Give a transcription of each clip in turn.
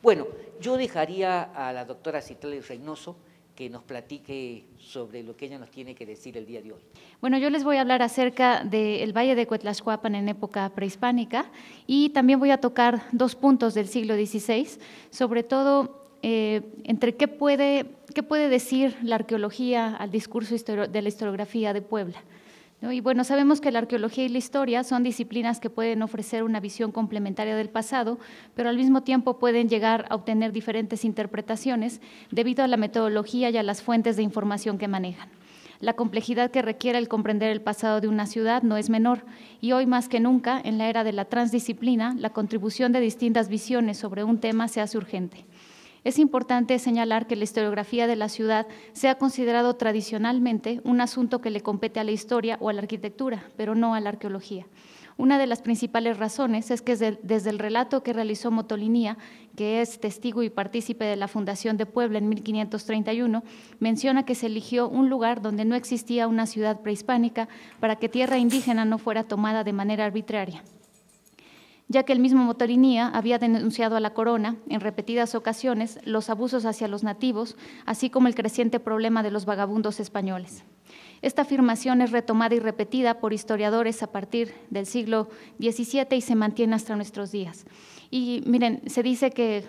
Bueno, yo dejaría a la doctora Citlali Reynoso que nos platique sobre lo que ella nos tiene que decir el día de hoy. Bueno, yo les voy a hablar acerca del Valle de Cuetlaxcuapan en época prehispánica y también voy a tocar 2 puntos del siglo XVI, sobre todo entre qué puede decir la arqueología al discurso de la historiografía de Puebla, ¿no? Y bueno, sabemos que la arqueología y la historia son disciplinas que pueden ofrecer una visión complementaria del pasado, pero al mismo tiempo pueden llegar a obtener diferentes interpretaciones debido a la metodología y a las fuentes de información que manejan. La complejidad que requiere el comprender el pasado de una ciudad no es menor, y hoy más que nunca, en la era de la transdisciplina, la contribución de distintas visiones sobre un tema se hace urgente. Es importante señalar que la historiografía de la ciudad se ha considerado tradicionalmente un asunto que le compete a la historia o a la arquitectura, pero no a la arqueología. Una de las principales razones es que desde el relato que realizó Motolinía, que es testigo y partícipe de la fundación de Puebla en 1531, menciona que se eligió un lugar donde no existía una ciudad prehispánica para que tierra indígena no fuera tomada de manera arbitraria, ya que el mismo Motolinía había denunciado a la corona en repetidas ocasiones los abusos hacia los nativos, así como el creciente problema de los vagabundos españoles. Esta afirmación es retomada y repetida por historiadores a partir del siglo XVII y se mantiene hasta nuestros días. Y miren, se dice que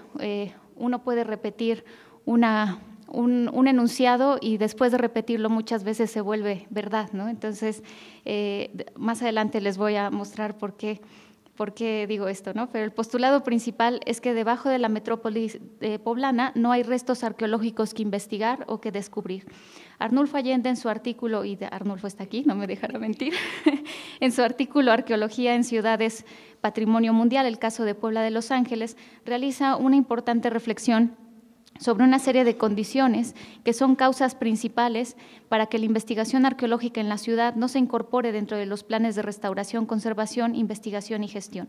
uno puede repetir un enunciado y después de repetirlo muchas veces se vuelve verdad, ¿no? Entonces, más adelante les voy a mostrar por qué digo esto, ¿no? Pero el postulado principal es que debajo de la metrópolis poblana no hay restos arqueológicos que investigar o que descubrir. Arnulfo Allende en su artículo, y Arnulfo está aquí, no me dejará mentir, en su artículo Arqueología en Ciudades, Patrimonio Mundial, el caso de Puebla de Los Ángeles, realiza una importante reflexión sobre una serie de condiciones que son causas principales para que la investigación arqueológica en la ciudad no se incorpore dentro de los planes de restauración, conservación, investigación y gestión.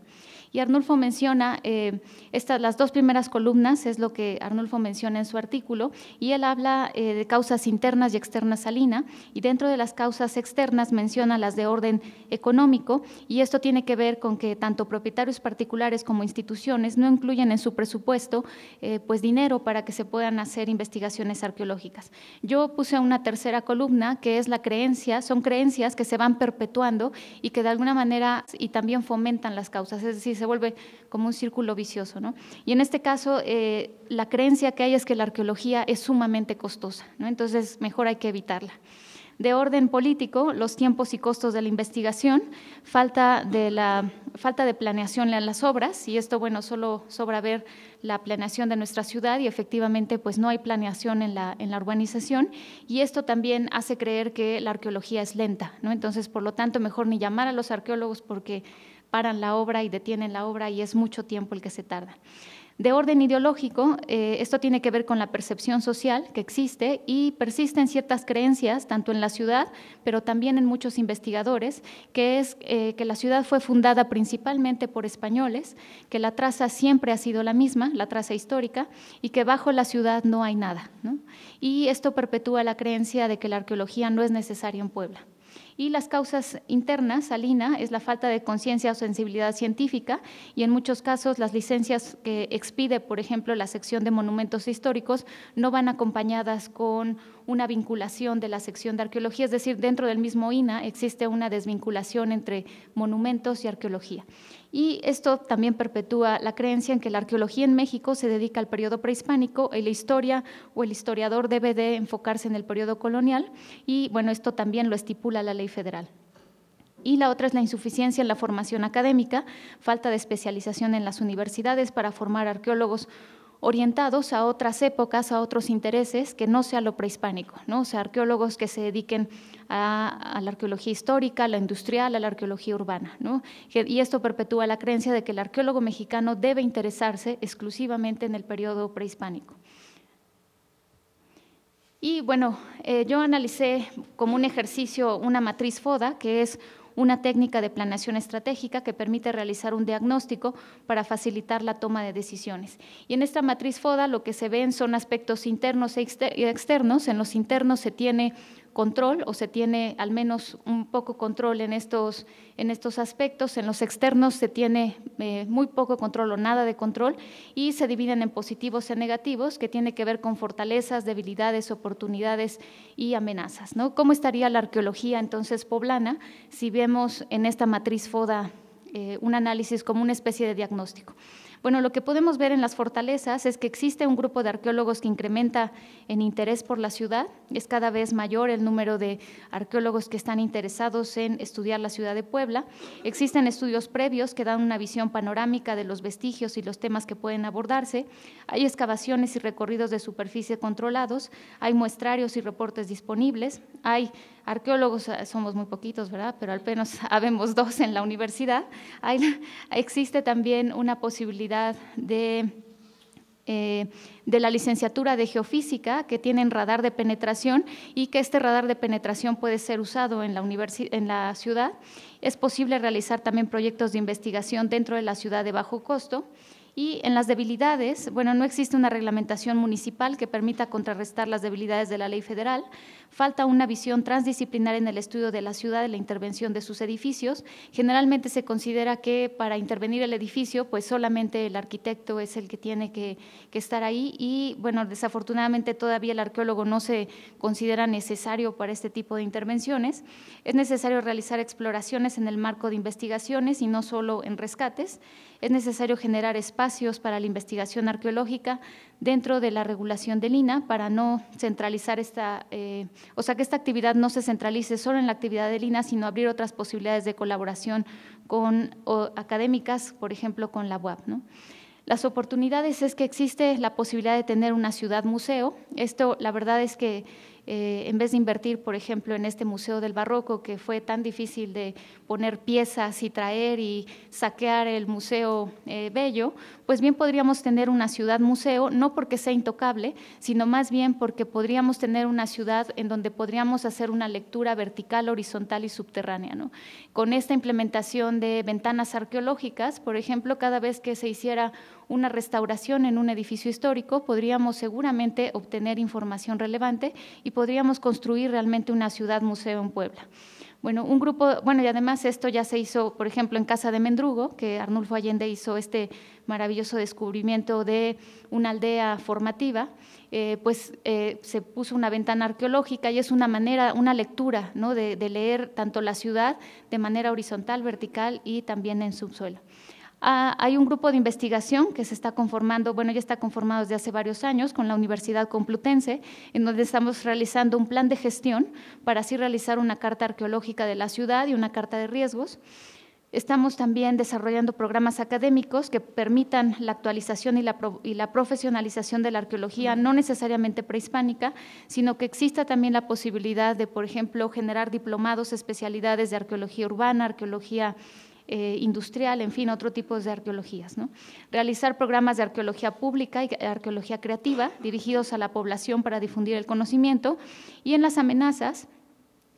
Y Arnulfo menciona, las 2 primeras columnas es lo que Arnulfo menciona en su artículo, y él habla de causas internas y externas al INAH, y dentro de las causas externas menciona las de orden económico, y esto tiene que ver con que tanto propietarios particulares como instituciones no incluyen en su presupuesto pues dinero para que se puedan hacer investigaciones arqueológicas. Yo puse una tercera columna que es la creencia, son creencias que se van perpetuando y que de alguna manera y también fomentan las causas, es decir, se vuelve como un círculo vicioso, ¿no? Y en este caso, la creencia que hay es que la arqueología es sumamente costosa, ¿no? Entonces, mejor hay que evitarla. De orden político, los tiempos y costos de la investigación, falta de planeación en las obras, y esto, bueno, solo sobra ver la planeación de nuestra ciudad y efectivamente pues no hay planeación en la urbanización, y esto también hace creer que la arqueología es lenta, ¿no? Entonces, por lo tanto, mejor ni llamar a los arqueólogos porque paran la obra y detienen la obra y es mucho tiempo el que se tarda. De orden ideológico, esto tiene que ver con la percepción social que existe y persisten ciertas creencias, tanto en la ciudad, pero también en muchos investigadores, que es que la ciudad fue fundada principalmente por españoles, que la traza siempre ha sido la misma, la traza histórica, y que bajo la ciudad no hay nada, ¿no? Y esto perpetúa la creencia de que la arqueología no es necesaria en Puebla. Y las causas internas al INAH es la falta de conciencia o sensibilidad científica, y en muchos casos las licencias que expide, por ejemplo, la sección de monumentos históricos no van acompañadas con una vinculación de la sección de arqueología, es decir, dentro del mismo INAH existe una desvinculación entre monumentos y arqueología. Y esto también perpetúa la creencia en que la arqueología en México se dedica al periodo prehispánico y la historia o el historiador debe de enfocarse en el periodo colonial, y bueno, esto también lo estipula la ley federal. Y la otra es la insuficiencia en la formación académica, falta de especialización en las universidades para formar arqueólogos orientados a otras épocas, a otros intereses, que no sea lo prehispánico, ¿no? O sea, arqueólogos que se dediquen a la arqueología histórica, a la industrial, a la arqueología urbana, ¿no? Y esto perpetúa la creencia de que el arqueólogo mexicano debe interesarse exclusivamente en el periodo prehispánico. Y bueno, yo analicé como un ejercicio una matriz FODA, que es una técnica de planeación estratégica que permite realizar un diagnóstico para facilitar la toma de decisiones. Y en esta matriz FODA lo que se ven son aspectos internos y externos. En los internos se tiene control o se tiene al menos un poco control en estos aspectos. En los externos se tiene muy poco control o nada de control y se dividen en positivos y negativos, que tiene que ver con fortalezas, debilidades, oportunidades y amenazas, ¿no? ¿Cómo estaría la arqueología entonces poblana si vemos en esta matriz FODA un análisis como una especie de diagnóstico? Bueno, lo que podemos ver en las fortalezas es que existe un grupo de arqueólogos que incrementa en interés por la ciudad. Es cada vez mayor el número de arqueólogos que están interesados en estudiar la ciudad de Puebla. Existen estudios previos que dan una visión panorámica de los vestigios y los temas que pueden abordarse. Hay excavaciones y recorridos de superficie controlados, hay muestrarios y reportes disponibles, hay arqueólogos, somos muy poquitos, ¿verdad? Pero al menos habemos 2 en la universidad. Existe también una posibilidad de la licenciatura de geofísica que tienen radar de penetración y que este radar de penetración puede ser usado en la ciudad. Es posible realizar también proyectos de investigación dentro de la ciudad de bajo costo. Y en las debilidades, bueno, no existe una reglamentación municipal que permita contrarrestar las debilidades de la ley federal. Falta una visión transdisciplinar en el estudio de la ciudad y la intervención de sus edificios. Generalmente se considera que para intervenir el edificio, pues solamente el arquitecto es el que tiene que estar ahí y, bueno, desafortunadamente todavía el arqueólogo no se considera necesario para este tipo de intervenciones. Es necesario realizar exploraciones en el marco de investigaciones y no solo en rescates. Es necesario generar espacios para la investigación arqueológica dentro de la regulación del INAH para no centralizar que esta actividad no se centralice solo en la actividad del INAH, sino abrir otras posibilidades de colaboración académicas, por ejemplo, con la UAP, ¿no? Las oportunidades es que existe la posibilidad de tener una ciudad museo. Esto, la verdad es que en vez de invertir, por ejemplo, en este Museo del Barroco, que fue tan difícil de poner piezas y traer y saquear el Museo Bello, pues bien podríamos tener una ciudad museo, no porque sea intocable, sino más bien porque podríamos tener una ciudad en donde podríamos hacer una lectura vertical, horizontal y subterránea, ¿no? Con esta implementación de ventanas arqueológicas, por ejemplo, cada vez que se hiciera una restauración en un edificio histórico, podríamos seguramente obtener información relevante y podríamos construir realmente una ciudad museo en Puebla. Bueno, y además esto ya se hizo, por ejemplo, en Casa de Mendrugo, que Arnulfo Allende hizo este maravilloso descubrimiento de una aldea formativa, se puso una ventana arqueológica y es una manera, una lectura, ¿no?, de leer tanto la ciudad de manera horizontal, vertical y también en subsuelo. Hay un grupo de investigación que se está conformando, bueno, ya está conformado desde hace varios años con la Universidad Complutense, en donde estamos realizando un plan de gestión para así realizar una carta arqueológica de la ciudad y una carta de riesgos. Estamos también desarrollando programas académicos que permitan la actualización y la profesionalización de la arqueología, no necesariamente prehispánica, sino que exista también la posibilidad de, por ejemplo, generar diplomados, especialidades de arqueología urbana, arqueología industrial, en fin, otro tipo de arqueologías, ¿no? Realizar programas de arqueología pública y arqueología creativa dirigidos a la población para difundir el conocimiento. Y en las amenazas,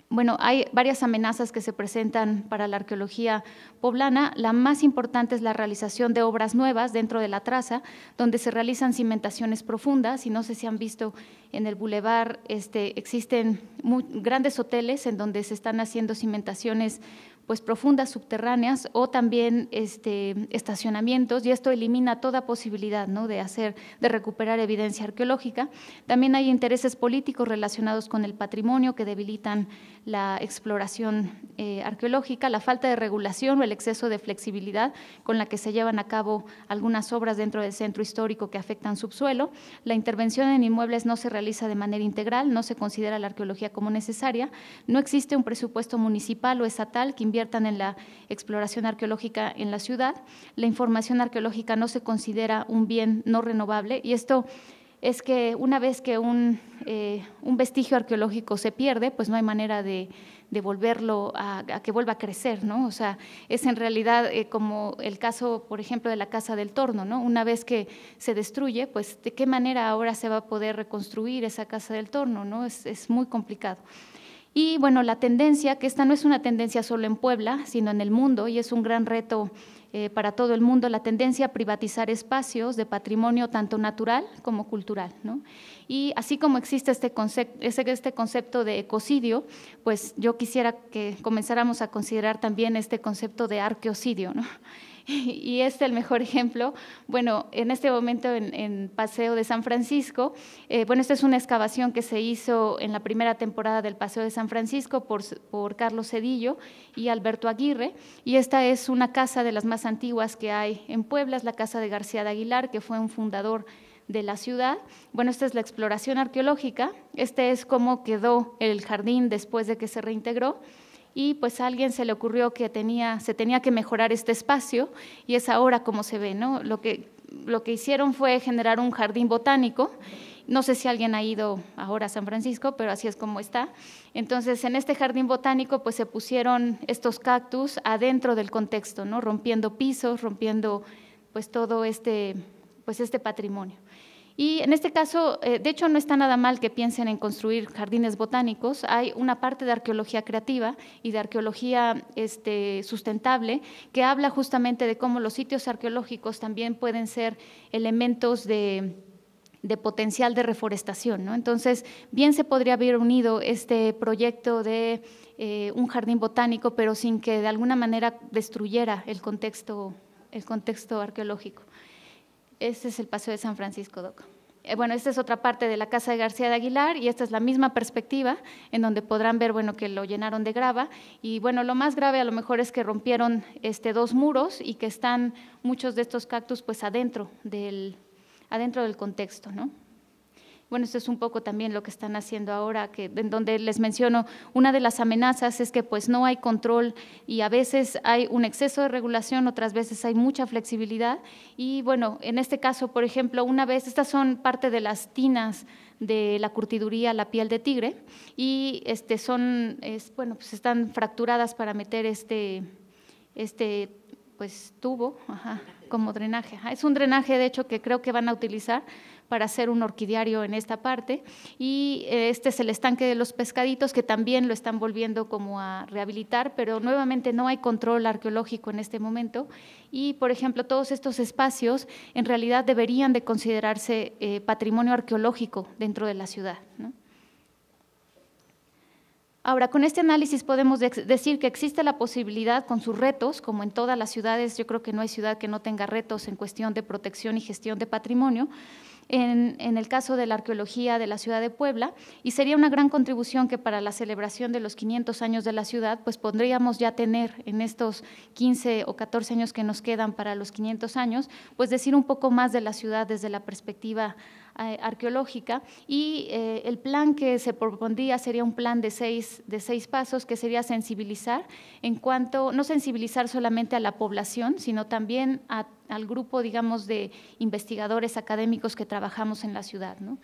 bueno, hay varias amenazas que se presentan para la arqueología poblana. La más importante es la realización de obras nuevas dentro de la traza, donde se realizan cimentaciones profundas, y no sé si han visto en el bulevar, existen grandes hoteles en donde se están haciendo cimentaciones pues profundas subterráneas o también estacionamientos, y esto elimina toda posibilidad, ¿no?, de recuperar evidencia arqueológica. También hay intereses políticos relacionados con el patrimonio que debilitan la exploración arqueológica, la falta de regulación o el exceso de flexibilidad con la que se llevan a cabo algunas obras dentro del centro histórico que afectan subsuelo. La intervención en inmuebles no se realiza de manera integral, no se considera la arqueología como necesaria, no existe un presupuesto municipal o estatal que inviertan en la exploración arqueológica en la ciudad, la información arqueológica no se considera un bien no renovable, y esto es que una vez que un vestigio arqueológico se pierde, pues no hay manera de volverlo a que vuelva a crecer, ¿no? O sea, es en realidad como el caso, por ejemplo, de la Casa del Torno, ¿no? Una vez que se destruye, pues ¿de qué manera ahora se va a poder reconstruir esa Casa del Torno, ¿no? Es muy complicado. Y bueno, la tendencia, que esta no es una tendencia solo en Puebla, sino en el mundo, y es un gran reto para todo el mundo, la tendencia a privatizar espacios de patrimonio tanto natural como cultural, ¿no? Y así como existe este concepto de ecocidio, pues yo quisiera que comenzáramos a considerar también este concepto de arqueocidio, ¿no? Y el mejor ejemplo, bueno, en este momento en Paseo de San Francisco, bueno, esta es una excavación que se hizo en la primera temporada del Paseo de San Francisco por Carlos Cedillo y Alberto Aguirre, y esta es una casa de las más antiguas que hay en Puebla, es la casa de García de Aguilar, que fue un fundador de la ciudad. Bueno, esta es la exploración arqueológica, este es cómo quedó el jardín después de que se reintegró, y pues a alguien se le ocurrió que se tenía que mejorar este espacio, y es ahora como se ve, ¿no? Lo que hicieron fue generar un jardín botánico. No sé si alguien ha ido ahora a San Francisco, pero así es como está. Entonces, en este jardín botánico pues se pusieron estos cactus adentro del contexto, ¿no? Rompiendo pisos, rompiendo pues todo este patrimonio. Y en este caso, de hecho, no está nada mal que piensen en construir jardines botánicos. Hay una parte de arqueología creativa y de arqueología sustentable que habla justamente de cómo los sitios arqueológicos también pueden ser elementos de potencial de reforestación, ¿no? Entonces, bien se podría haber unido este proyecto de un jardín botánico, pero sin que de alguna manera destruyera el contexto arqueológico. Este es el Paseo de San Francisco, Doc. Bueno, esta es otra parte de la casa de García de Aguilar y esta es la misma perspectiva en donde podrán ver, bueno, que lo llenaron de grava y, bueno, lo más grave a lo mejor es que rompieron 2 muros y que están muchos de estos cactus pues adentro del contexto, ¿no? Bueno, esto es un poco también lo que están haciendo ahora, en donde les menciono, una de las amenazas es que pues no hay control y a veces hay un exceso de regulación, otras veces hay mucha flexibilidad y bueno, en este caso, por ejemplo, estas son parte de las tinas de la curtiduría La Piel de Tigre y bueno, pues están fracturadas para meter pues tubo, como drenaje. Es un drenaje, de hecho, que creo que van a utilizar para hacer un orquidiario en esta parte y este es el estanque de los pescaditos que también lo están volviendo como a rehabilitar, pero nuevamente no hay control arqueológico en este momento y, por ejemplo, todos estos espacios en realidad deberían de considerarse patrimonio arqueológico dentro de la ciudad, ¿no? Ahora, con este análisis podemos decir que existe la posibilidad, con sus retos, como en todas las ciudades, yo creo que no hay ciudad que no tenga retos en cuestión de protección y gestión de patrimonio, en el caso de la arqueología de la ciudad de Puebla, y sería una gran contribución que para la celebración de los 500 años de la ciudad, pues podríamos ya tener en estos 15 o 14 años que nos quedan para los 500 años, pues decir un poco más de la ciudad desde la perspectiva arqueológica y el plan que se propondría sería un plan de seis pasos que sería sensibilizar no sensibilizar solamente a la población, sino también al grupo, digamos, de investigadores académicos que trabajamos en la ciudad, ¿no?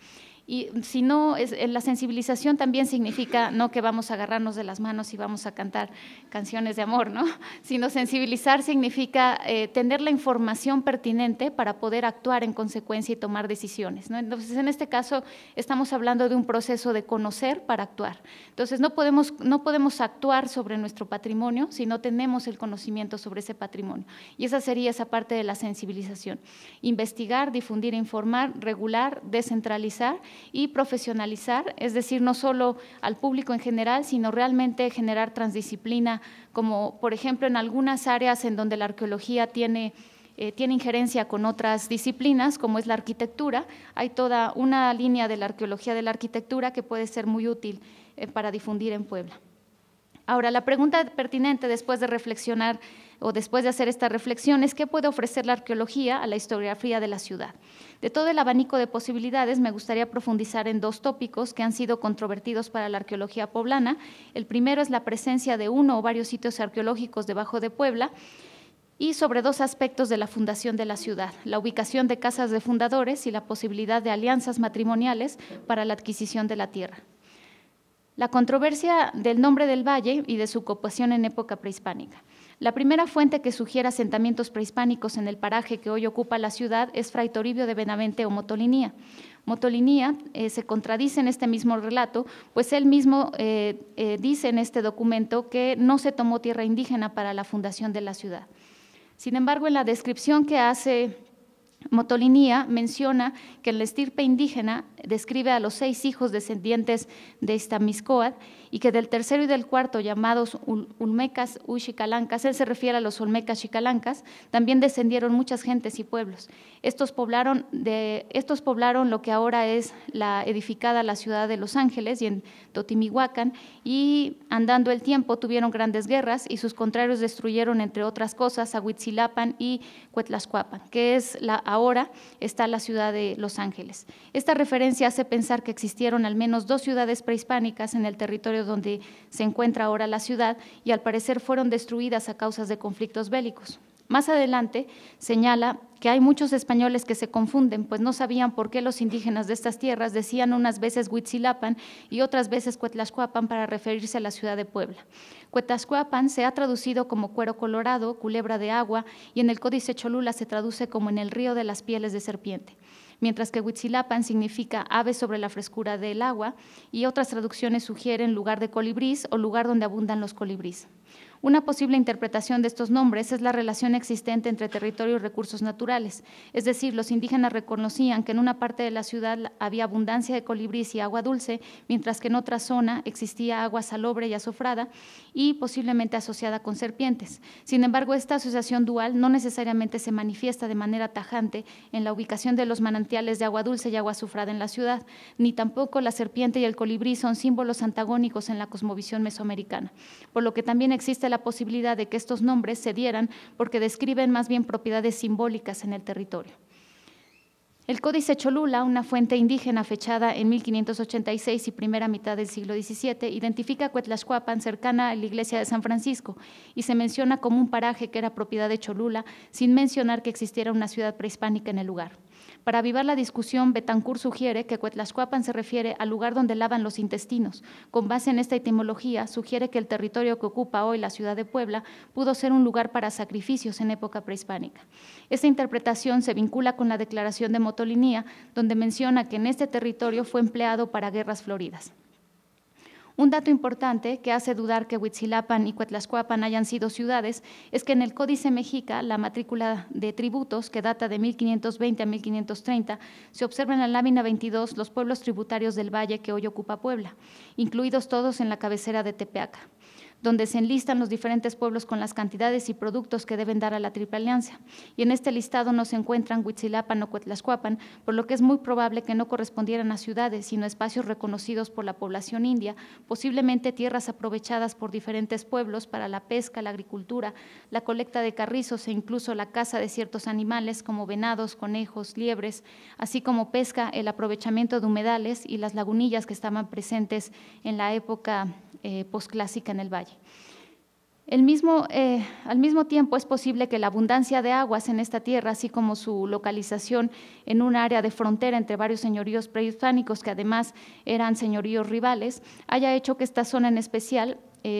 Y si no, la sensibilización también significa no que vamos a agarrarnos de las manos y vamos a cantar canciones de amor, ¿no? Sino sensibilizar significa tener la información pertinente para poder actuar en consecuencia y tomar decisiones, ¿no? Entonces, en este caso, estamos hablando de un proceso de conocer para actuar. Entonces, no podemos actuar sobre nuestro patrimonio si no tenemos el conocimiento sobre ese patrimonio. Y esa sería esa parte de la sensibilización. Investigar, difundir, informar, regular, descentralizar y profesionalizar, es decir, no solo al público en general, sino realmente generar transdisciplina, como por ejemplo en algunas áreas en donde la arqueología tiene injerencia con otras disciplinas, como es la arquitectura, hay toda una línea de la arqueología de la arquitectura que puede ser muy útil para difundir en Puebla. Ahora, la pregunta pertinente después de reflexionar o después de hacer esta reflexión es ¿qué puede ofrecer la arqueología a la historiografía de la ciudad? De todo el abanico de posibilidades, me gustaría profundizar en 2 tópicos que han sido controvertidos para la arqueología poblana. El primero es la presencia de uno o varios sitios arqueológicos debajo de Puebla y sobre 2 aspectos de la fundación de la ciudad, la ubicación de casas de fundadores y la posibilidad de alianzas matrimoniales para la adquisición de la tierra. La controversia del nombre del valle y de su ocupación en época prehispánica. La primera fuente que sugiere asentamientos prehispánicos en el paraje que hoy ocupa la ciudad es Fray Toribio de Benavente o Motolinía. Motolinía se contradice en este mismo relato, pues él mismo dice en este documento que no se tomó tierra indígena para la fundación de la ciudad. Sin embargo, en la descripción que hace Motolinía menciona que en la estirpe indígena describe a los 6 hijos descendientes de Iztamizcoatl y que del tercero y del cuarto, llamados Olmecas Xicalancas, él se refiere a los Olmecas Xicalancas, también descendieron muchas gentes y pueblos. Estos poblaron lo que ahora es edificada la ciudad de Los Ángeles y en Totimihuacán, y andando el tiempo tuvieron grandes guerras y sus contrarios destruyeron, entre otras cosas, a Huitzilapan y Cuetlaxcuapan, que es ahora está la ciudad de Los Ángeles. Esta referencia hace pensar que existieron al menos 2 ciudades prehispánicas en el territorio donde se encuentra ahora la ciudad y al parecer fueron destruidas a causa de conflictos bélicos. Más adelante señala que hay muchos españoles que se confunden, pues no sabían por qué los indígenas de estas tierras decían unas veces Huitzilapan y otras veces Cuetlaxcuapan para referirse a la ciudad de Puebla. Cuetlaxcuapan se ha traducido como cuero colorado, culebra de agua, y en el Códice Cholula se traduce como en el río de las pieles de serpiente, mientras que Huitzilapan significa ave sobre la frescura del agua, y otras traducciones sugieren lugar de colibrís o lugar donde abundan los colibrís. Una posible interpretación de estos nombres es la relación existente entre territorio y recursos naturales, es decir, los indígenas reconocían que en una parte de la ciudad había abundancia de colibrís y agua dulce, mientras que en otra zona existía agua salobre y azofrada y posiblemente asociada con serpientes. Sin embargo, esta asociación dual no necesariamente se manifiesta de manera tajante en la ubicación de los manantiales de agua dulce y agua azufrada en la ciudad, ni tampoco la serpiente y el colibrí son símbolos antagónicos en la cosmovisión mesoamericana, por lo que también existe la posibilidad de que estos nombres se dieran porque describen más bien propiedades simbólicas en el territorio. El Códice Cholula, una fuente indígena fechada en 1586 y primera mitad del siglo XVII, identifica a Cuetlaxcuapan cercana a la iglesia de San Francisco y se menciona como un paraje que era propiedad de Cholula, sin mencionar que existiera una ciudad prehispánica en el lugar. Para avivar la discusión, Betancourt sugiere que Cuetlaxcuapan se refiere al lugar donde lavan los intestinos. Con base en esta etimología, sugiere que el territorio que ocupa hoy la ciudad de Puebla pudo ser un lugar para sacrificios en época prehispánica. Esta interpretación se vincula con la declaración de Motolinía, donde menciona que en este territorio fue empleado para guerras floridas. Un dato importante que hace dudar que Huitzilapan y Cuetlaxcuapan hayan sido ciudades es que en el Códice Mexica, la matrícula de tributos, que data de 1520 a 1530, se observa en la lámina 22 los pueblos tributarios del valle que hoy ocupa Puebla, incluidos todos en la cabecera de Tepeaca, donde se enlistan los diferentes pueblos con las cantidades y productos que deben dar a la Triple Alianza. Y en este listado no se encuentran Huitzilapan o Cuetlaxcuapan, por lo que es muy probable que no correspondieran a ciudades, sino a espacios reconocidos por la población india, posiblemente tierras aprovechadas por diferentes pueblos para la pesca, la agricultura, la colecta de carrizos e incluso la caza de ciertos animales como venados, conejos, liebres, así como pesca, el aprovechamiento de humedales y las lagunillas que estaban presentes en la época posclásica en el valle. Al mismo tiempo es posible que la abundancia de aguas en esta tierra, así como su localización en un área de frontera entre varios señoríos prehispánicos que además eran señoríos rivales, haya hecho que esta zona en especial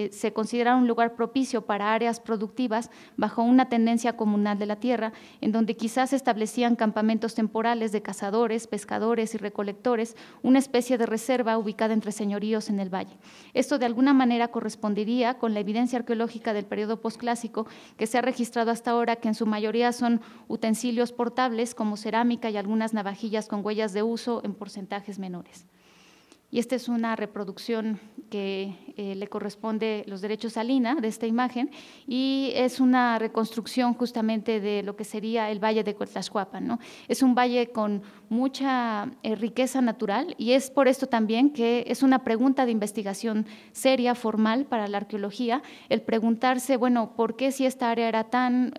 se considera un lugar propicio para áreas productivas bajo una tendencia comunal de la tierra, en donde quizás se establecían campamentos temporales de cazadores, pescadores y recolectores, una especie de reserva ubicada entre señoríos en el valle. Esto de alguna manera correspondería con la evidencia arqueológica del periodo posclásico que se ha registrado hasta ahora, que en su mayoría son utensilios portables como cerámica y algunas navajillas con huellas de uso en porcentajes menores. Y esta es una reproducción que le corresponde los derechos a Lina de esta imagen, y es una reconstrucción justamente de lo que sería el valle de Cuetlaxcuapan, ¿no? Es un valle con mucha riqueza natural, y es por esto también que es una pregunta de investigación seria, formal para la arqueología, el preguntarse, bueno, ¿por qué si esta área era tan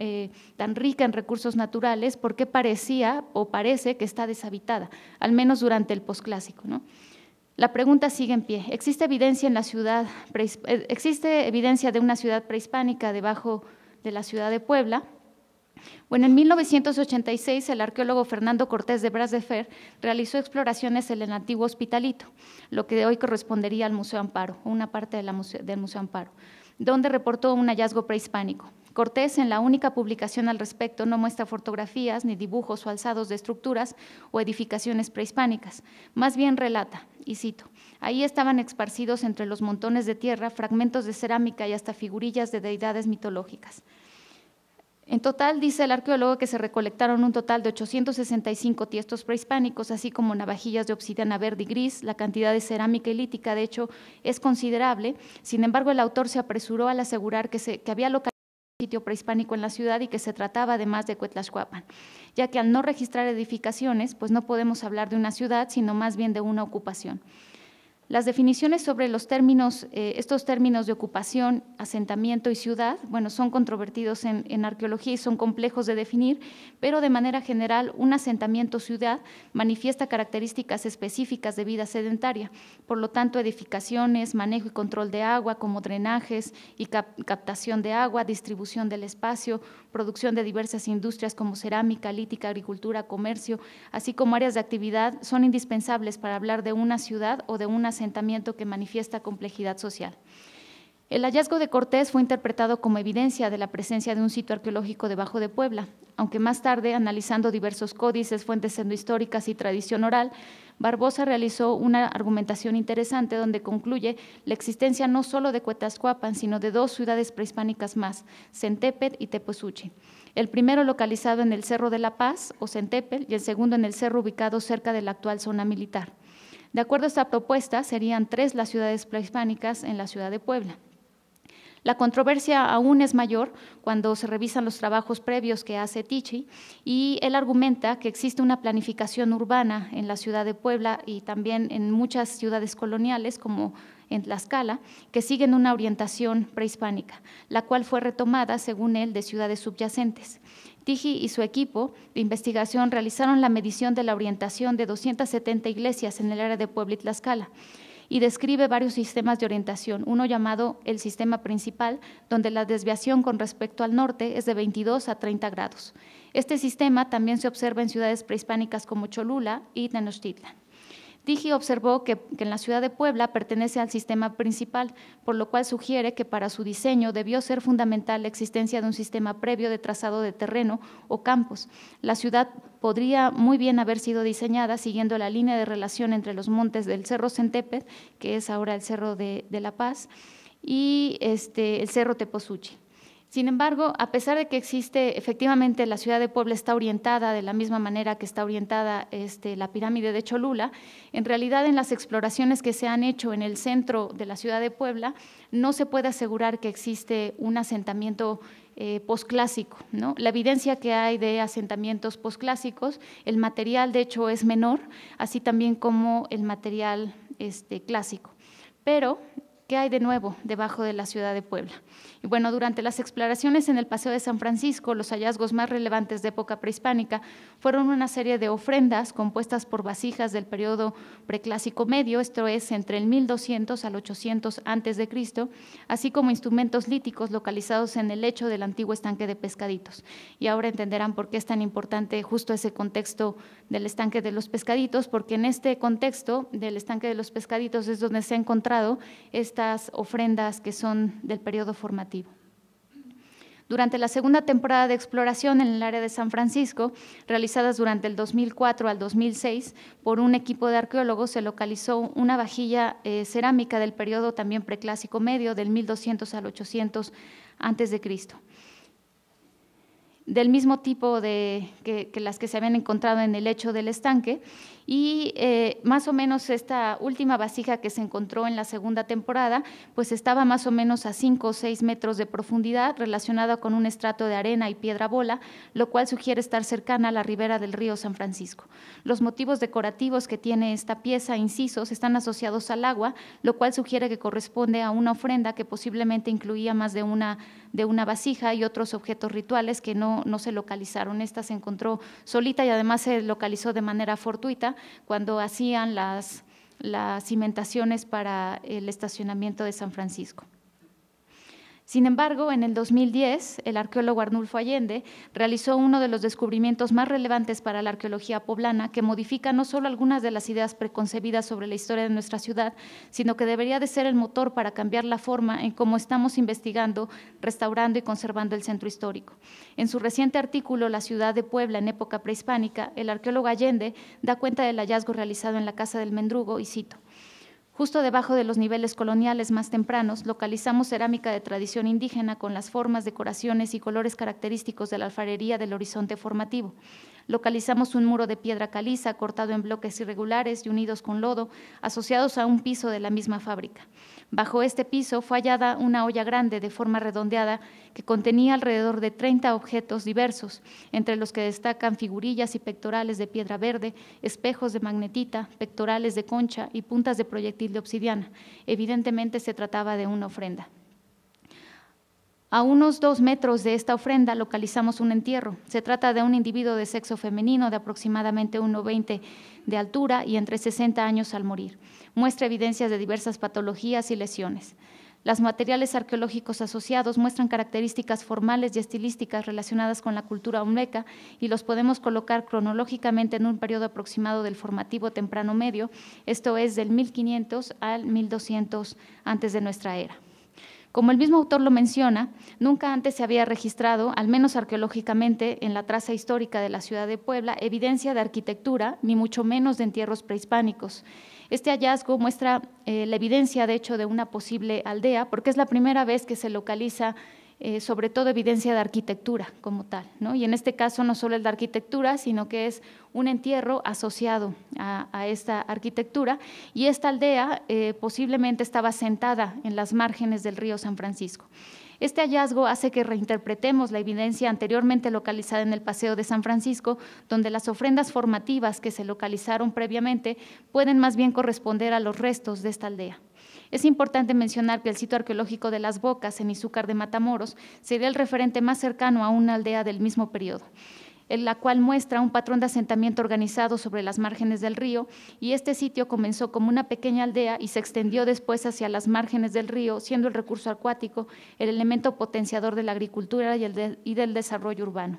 rica en recursos naturales, por qué parecía o parece que está deshabitada, al menos durante el posclásico, ¿no? La pregunta sigue en pie. ¿Existe evidencia de una ciudad prehispánica debajo de la ciudad de Puebla? Bueno, en 1986 el arqueólogo Fernando Cortés de Bras de Fer realizó exploraciones en el antiguo Hospitalito, lo que hoy correspondería al Museo Amparo, una parte del Museo Amparo, donde reportó un hallazgo prehispánico. Cortés, en la única publicación al respecto, no muestra fotografías ni dibujos o alzados de estructuras o edificaciones prehispánicas. Más bien relata, y cito, ahí estaban esparcidos entre los montones de tierra fragmentos de cerámica y hasta figurillas de deidades mitológicas. En total, dice el arqueólogo que se recolectaron un total de 865 tiestos prehispánicos, así como navajillas de obsidiana verde y gris. La cantidad de cerámica y lítica, de hecho, es considerable. Sin embargo, el autor se apresuró al asegurar que había localizado un sitio prehispánico en la ciudad y que se trataba además de Cuetlaxcuapan, ya que al no registrar edificaciones, pues no podemos hablar de una ciudad, sino más bien de una ocupación. Las definiciones sobre los términos, estos términos de ocupación, asentamiento y ciudad, bueno, son controvertidos en arqueología y son complejos de definir, pero de manera general un asentamiento ciudad manifiesta características específicas de vida sedentaria, por lo tanto edificaciones, manejo y control de agua como drenajes y captación de agua, distribución del espacio, producción de diversas industrias como cerámica, lítica, agricultura, comercio, así como áreas de actividad son indispensables para hablar de una ciudad o de un asentamiento que manifiesta complejidad social. El hallazgo de Cortés fue interpretado como evidencia de la presencia de un sitio arqueológico debajo de Puebla, aunque más tarde, analizando diversos códices, fuentes endohistóricas y tradición oral, Barbosa realizó una argumentación interesante donde concluye la existencia no solo de Cuetlaxcuapan, sino de dos ciudades prehispánicas más, Centépetl y Teposuchi. El primero localizado en el Cerro de la Paz, o Centépetl, y el segundo en el cerro ubicado cerca de la actual zona militar. De acuerdo a esta propuesta, serían 3 las ciudades prehispánicas en la ciudad de Puebla. La controversia aún es mayor cuando se revisan los trabajos previos que hace Tichy y él argumenta que existe una planificación urbana en la ciudad de Puebla y también en muchas ciudades coloniales como en Tlaxcala, que siguen una orientación prehispánica, la cual fue retomada, según él, de ciudades subyacentes. Tichy y su equipo de investigación realizaron la medición de la orientación de 270 iglesias en el área de Puebla y Tlaxcala y describe varios sistemas de orientación, uno llamado el sistema principal, donde la desviación con respecto al norte es de 22 a 30 grados. Este sistema también se observa en ciudades prehispánicas como Cholula y Tenochtitlan. Tichy observó que en la ciudad de Puebla pertenece al sistema principal, por lo cual sugiere que para su diseño debió ser fundamental la existencia de un sistema previo de trazado de terreno o campos. La ciudad podría muy bien haber sido diseñada siguiendo la línea de relación entre los montes del Cerro Centépetl, que es ahora el Cerro de la Paz, y el Cerro Teposuchi. Sin embargo, a pesar de que existe, efectivamente, la ciudad de Puebla está orientada de la misma manera que está orientada la pirámide de Cholula, en realidad en las exploraciones que se han hecho en el centro de la ciudad de Puebla no se puede asegurar que existe un asentamiento posclásico, ¿no? La evidencia que hay de asentamientos posclásicos, el material de hecho es menor, así también como el material clásico, pero ¿qué hay de nuevo debajo de la ciudad de Puebla? Y bueno, durante las exploraciones en el Paseo de San Francisco, los hallazgos más relevantes de época prehispánica fueron una serie de ofrendas compuestas por vasijas del periodo preclásico medio, esto es, entre el 1200 al 800 a.C., así como instrumentos líticos localizados en el lecho del antiguo estanque de Pescaditos. Y ahora entenderán por qué es tan importante justo ese contexto del estanque de los Pescaditos, porque en este contexto del estanque de los Pescaditos es donde se ha encontrado estas ofrendas que son del periodo formativo. Durante la segunda temporada de exploración en el área de San Francisco, realizadas durante el 2004 al 2006 por un equipo de arqueólogos, se localizó una vajilla cerámica del periodo también preclásico medio, del 1200 al 800 a.C., del mismo tipo que las que se habían encontrado en el lecho del estanque, y más o menos esta última vasija que se encontró en la segunda temporada, pues estaba más o menos a 5 o 6 metros de profundidad, relacionada con un estrato de arena y piedra bola, lo cual sugiere estar cercana a la ribera del río San Francisco. Los motivos decorativos que tiene esta pieza, incisos, están asociados al agua, lo cual sugiere que corresponde a una ofrenda que posiblemente incluía más de una vasija y otros objetos rituales que no se localizaron. Esta se encontró solita y además se localizó de manera fortuita cuando hacían las cimentaciones para el estacionamiento de San Francisco. Sin embargo, en el 2010, el arqueólogo Arnulfo Allende realizó uno de los descubrimientos más relevantes para la arqueología poblana, que modifica no solo algunas de las ideas preconcebidas sobre la historia de nuestra ciudad, sino que debería de ser el motor para cambiar la forma en cómo estamos investigando, restaurando y conservando el centro histórico. En su reciente artículo, La ciudad de Puebla en época prehispánica, el arqueólogo Allende da cuenta del hallazgo realizado en la Casa del Mendrugo, y cito: justo debajo de los niveles coloniales más tempranos, localizamos cerámica de tradición indígena con las formas, decoraciones y colores característicos de la alfarería del horizonte formativo. Localizamos un muro de piedra caliza cortado en bloques irregulares y unidos con lodo, asociados a un piso de la misma fábrica. Bajo este piso fue hallada una olla grande de forma redondeada que contenía alrededor de 30 objetos diversos, entre los que destacan figurillas y pectorales de piedra verde, espejos de magnetita, pectorales de concha y puntas de proyectil de obsidiana. Evidentemente se trataba de una ofrenda. A unos 2 metros de esta ofrenda localizamos un entierro. Se trata de un individuo de sexo femenino de aproximadamente 1,20 de altura y entre 60 años al morir. Muestra evidencias de diversas patologías y lesiones. Los materiales arqueológicos asociados muestran características formales y estilísticas relacionadas con la cultura olmeca y los podemos colocar cronológicamente en un periodo aproximado del formativo temprano medio, esto es del 1500 al 1200 antes de nuestra era. Como el mismo autor lo menciona, nunca antes se había registrado, al menos arqueológicamente, en la traza histórica de la ciudad de Puebla, evidencia de arquitectura, ni mucho menos de entierros prehispánicos. Este hallazgo muestra la evidencia, de hecho, de una posible aldea, porque es la primera vez que se localiza sobre todo evidencia de arquitectura como tal, ¿no? Y en este caso no solo es la arquitectura, sino que es un entierro asociado a esta arquitectura, y esta aldea posiblemente estaba asentada en las márgenes del río San Francisco. Este hallazgo hace que reinterpretemos la evidencia anteriormente localizada en el Paseo de San Francisco, donde las ofrendas formativas que se localizaron previamente pueden más bien corresponder a los restos de esta aldea. Es importante mencionar que el sitio arqueológico de Las Bocas, en Izúcar de Matamoros, sería el referente más cercano a una aldea del mismo periodo, en la cual muestra un patrón de asentamiento organizado sobre las márgenes del río, y este sitio comenzó como una pequeña aldea y se extendió después hacia las márgenes del río, siendo el recurso acuático el elemento potenciador de la agricultura y del desarrollo urbano.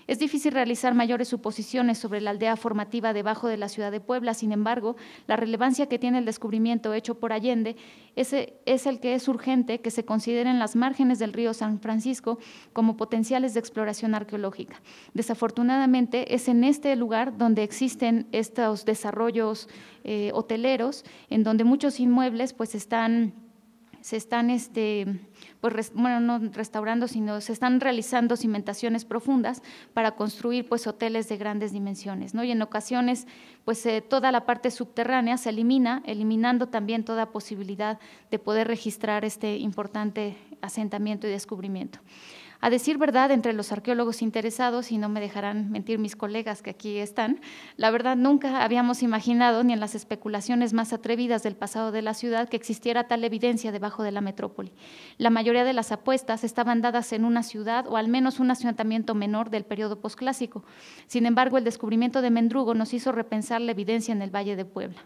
Es difícil realizar mayores suposiciones sobre la aldea formativa debajo de la ciudad de Puebla. Sin embargo, la relevancia que tiene el descubrimiento hecho por Allende es el que es urgente que se consideren las márgenes del río San Francisco como potenciales de exploración arqueológica. Desafortunadamente, es en este lugar donde existen estos desarrollos hoteleros, en donde muchos inmuebles pues se están no restaurando, sino se están realizando cimentaciones profundas para construir pues hoteles de grandes dimensiones, ¿no? Y en ocasiones pues toda la parte subterránea se elimina, eliminando también toda posibilidad de poder registrar este importante asentamiento y descubrimiento. A decir verdad, entre los arqueólogos interesados, y no me dejarán mentir mis colegas que aquí están, la verdad nunca habíamos imaginado, ni en las especulaciones más atrevidas del pasado de la ciudad, que existiera tal evidencia debajo de la metrópoli. La mayoría de las apuestas estaban dadas en una ciudad o al menos un asentamiento menor del periodo posclásico. Sin embargo, el descubrimiento de Mendrugo nos hizo repensar la evidencia en el Valle de Puebla.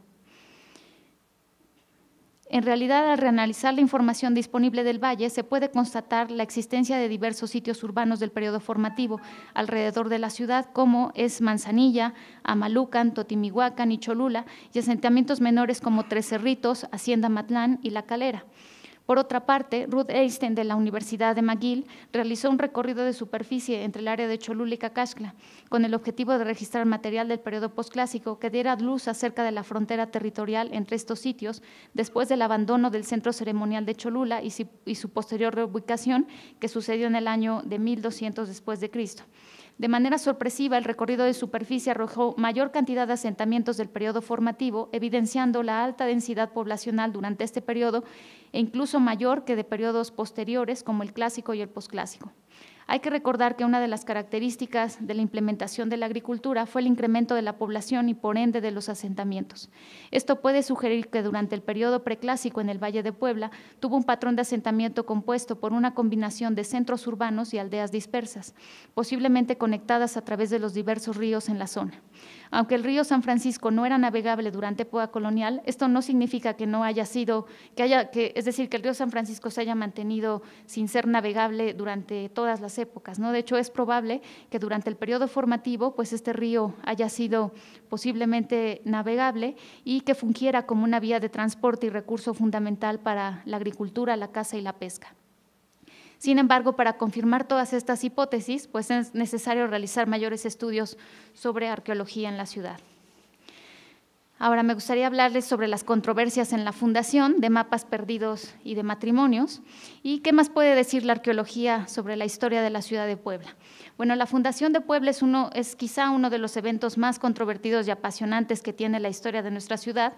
En realidad, al reanalizar la información disponible del valle, se puede constatar la existencia de diversos sitios urbanos del periodo formativo alrededor de la ciudad, como es Manzanilla, Amalucan, Totimihuacán y Cholula, y asentamientos menores como Tres Cerritos, Hacienda Matlán y La Calera. Por otra parte, Ruth Einstein de la Universidad de McGill realizó un recorrido de superficie entre el área de Cholula y Cacaxtla, con el objetivo de registrar material del periodo posclásico que diera luz acerca de la frontera territorial entre estos sitios después del abandono del centro ceremonial de Cholula y su posterior reubicación, que sucedió en el año de 1200 después de Cristo. De manera sorpresiva, el recorrido de superficie arrojó mayor cantidad de asentamientos del periodo formativo, evidenciando la alta densidad poblacional durante este periodo e incluso mayor que de periodos posteriores como el clásico y el posclásico. Hay que recordar que una de las características de la implementación de la agricultura fue el incremento de la población y por ende de los asentamientos. Esto puede sugerir que durante el periodo preclásico en el Valle de Puebla tuvo un patrón de asentamiento compuesto por una combinación de centros urbanos y aldeas dispersas, posiblemente conectadas a través de los diversos ríos en la zona. Aunque el río San Francisco no era navegable durante época colonial, esto no significa que no haya sido, es decir, que el río San Francisco se haya mantenido sin ser navegable durante todas las épocas, ¿no? De hecho, es probable que durante el periodo formativo, pues este río haya sido posiblemente navegable y que fungiera como una vía de transporte y recurso fundamental para la agricultura, la caza y la pesca. Sin embargo, para confirmar todas estas hipótesis, pues es necesario realizar mayores estudios sobre arqueología en la ciudad. Ahora me gustaría hablarles sobre las controversias en la fundación de mapas perdidos y de matrimonios y qué más puede decir la arqueología sobre la historia de la ciudad de Puebla. Bueno, la Fundación de Puebla es quizá uno de los eventos más controvertidos y apasionantes que tiene la historia de nuestra ciudad.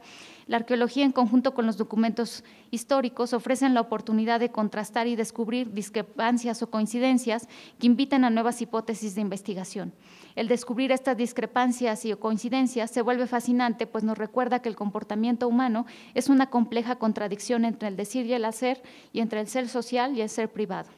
La arqueología, en conjunto con los documentos históricos, ofrecen la oportunidad de contrastar y descubrir discrepancias o coincidencias que invitan a nuevas hipótesis de investigación. El descubrir estas discrepancias y coincidencias se vuelve fascinante, pues nos recuerda que el comportamiento humano es una compleja contradicción entre el decir y el hacer, y entre el ser social y el ser privado.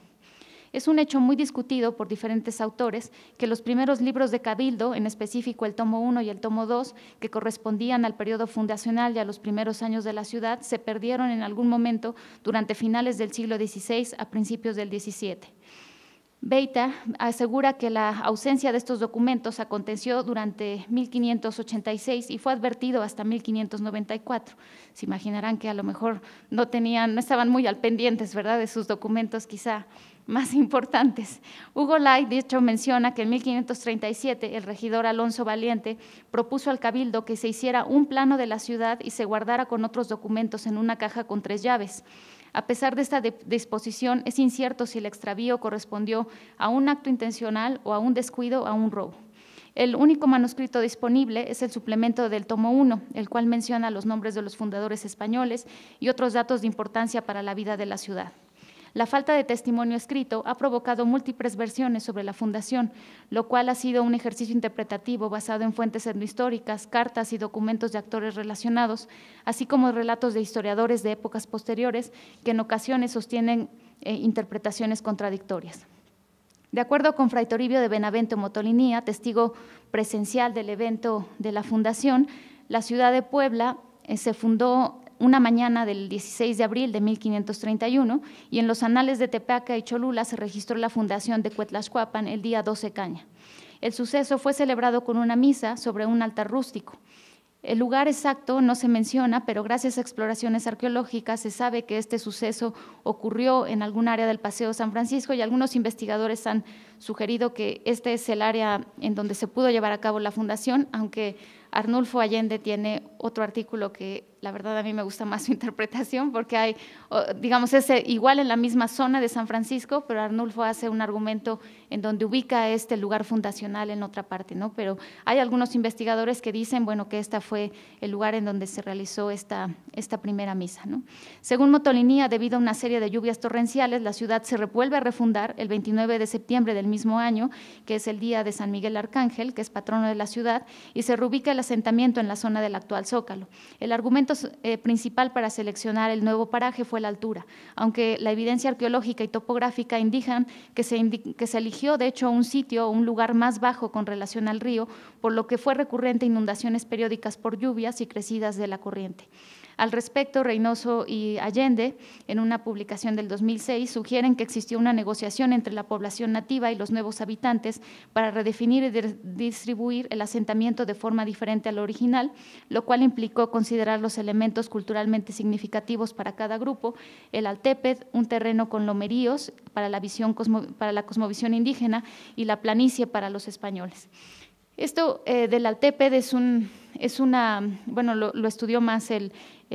Es un hecho muy discutido por diferentes autores que los primeros libros de Cabildo, en específico el tomo 1 y el tomo 2, que correspondían al periodo fundacional y a los primeros años de la ciudad, se perdieron en algún momento durante finales del siglo XVI a principios del XVII. Beita asegura que la ausencia de estos documentos aconteció durante 1586 y fue advertido hasta 1594. Se imaginarán que a lo mejor no estaban muy al pendientes, ¿verdad?, de sus documentos quizá más importantes. Hugo Light, de hecho, menciona que en 1537 el regidor Alonso Valiente propuso al Cabildo que se hiciera un plano de la ciudad y se guardara con otros documentos en una caja con 3 llaves. A pesar de esta disposición, es incierto si el extravío correspondió a un acto intencional o a un descuido o a un robo. El único manuscrito disponible es el suplemento del tomo 1, el cual menciona los nombres de los fundadores españoles y otros datos de importancia para la vida de la ciudad. La falta de testimonio escrito ha provocado múltiples versiones sobre la fundación, lo cual ha sido un ejercicio interpretativo basado en fuentes etnohistóricas, cartas y documentos de actores relacionados, así como relatos de historiadores de épocas posteriores que en ocasiones sostienen interpretaciones contradictorias. De acuerdo con Fray Toribio de Benavente Motolinía, testigo presencial del evento de la fundación, la ciudad de Puebla se fundó una mañana del 16 de abril de 1531 y en los anales de Tepeaca y Cholula se registró la fundación de Cuetlaxcuapan el día 12 Caña. El suceso fue celebrado con una misa sobre un altar rústico. El lugar exacto no se menciona, pero gracias a exploraciones arqueológicas se sabe que este suceso ocurrió en algún área del Paseo San Francisco y algunos investigadores han sugerido que este es el área en donde se pudo llevar a cabo la fundación, aunque Arnulfo Allende tiene otro artículo que la verdad a mí me gusta más su interpretación porque hay, digamos, es igual en la misma zona de San Francisco, pero Arnulfo hace un argumento en donde ubica este lugar fundacional en otra parte, ¿no? Pero hay algunos investigadores que dicen, bueno, que este fue el lugar en donde se realizó esta primera misa, ¿no? Según Motolinía, debido a una serie de lluvias torrenciales, la ciudad se vuelve a refundar el 29 de septiembre del mismo año, que es el día de San Miguel Arcángel, que es patrono de la ciudad, y se reubica el asentamiento en la zona del actual Zócalo. El argumento principal para seleccionar el nuevo paraje fue la altura, aunque la evidencia arqueológica y topográfica indican que se eligió de hecho un sitio o un lugar más bajo con relación al río, por lo que fue recurrente inundaciones periódicas por lluvias y crecidas de la corriente. Al respecto, Reynoso y Allende, en una publicación del 2006, sugieren que existió una negociación entre la población nativa y los nuevos habitantes para redefinir y distribuir el asentamiento de forma diferente al original, lo cual implicó considerar los elementos culturalmente significativos para cada grupo, el Altépetl, un terreno con lomeríos para la cosmovisión indígena y la planicie para los españoles. Esto del Altépetl lo estudió más el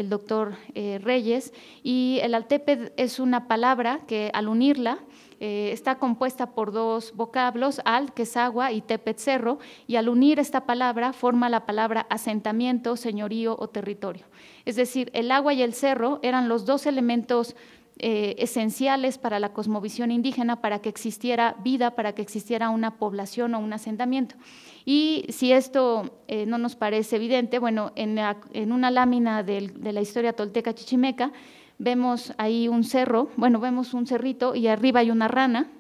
doctor Reyes, y el Altépetl es una palabra que al unirla está compuesta por 2 vocablos, al, que es agua, y tepetl, cerro, y al unir esta palabra forma la palabra asentamiento, señorío o territorio. Es decir, el agua y el cerro eran los 2 elementos esenciales para la cosmovisión indígena, para que existiera vida, para que existiera una población o un asentamiento. Y si esto no nos parece evidente, bueno, en una lámina de la historia tolteca chichimeca, vemos ahí un cerro, bueno, vemos un cerrito y arriba hay una rana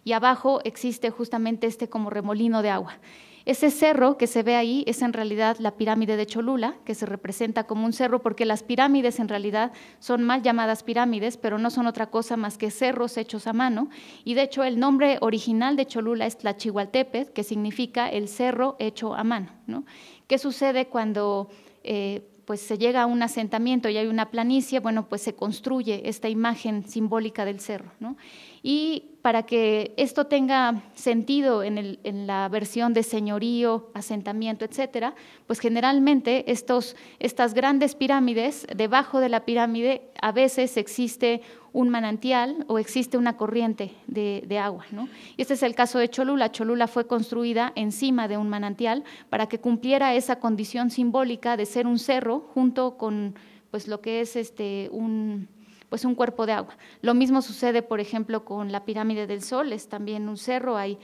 y abajo existe justamente como remolino de agua. Ese cerro que se ve ahí es en realidad la pirámide de Cholula, que se representa como un cerro, porque las pirámides en realidad son mal llamadas pirámides, pero no son otra cosa más que cerros hechos a mano. Y de hecho el nombre original de Cholula es Tlachihualtepetl, que significa el cerro hecho a mano, ¿no? ¿Qué sucede cuando pues se llega a un asentamiento y hay una planicie? Bueno, pues se construye esta imagen simbólica del cerro, ¿no? Y para que esto tenga sentido en la versión de señorío, asentamiento, etcétera, pues generalmente estas grandes pirámides, debajo de la pirámide a veces existe un manantial o existe una corriente de agua, ¿no? Y este es el caso de Cholula. Cholula fue construida encima de un manantial para que cumpliera esa condición simbólica de ser un cerro junto con pues lo que es un cuerpo de agua. Lo mismo sucede, por ejemplo, con la pirámide del Sol, es también un cerro, hay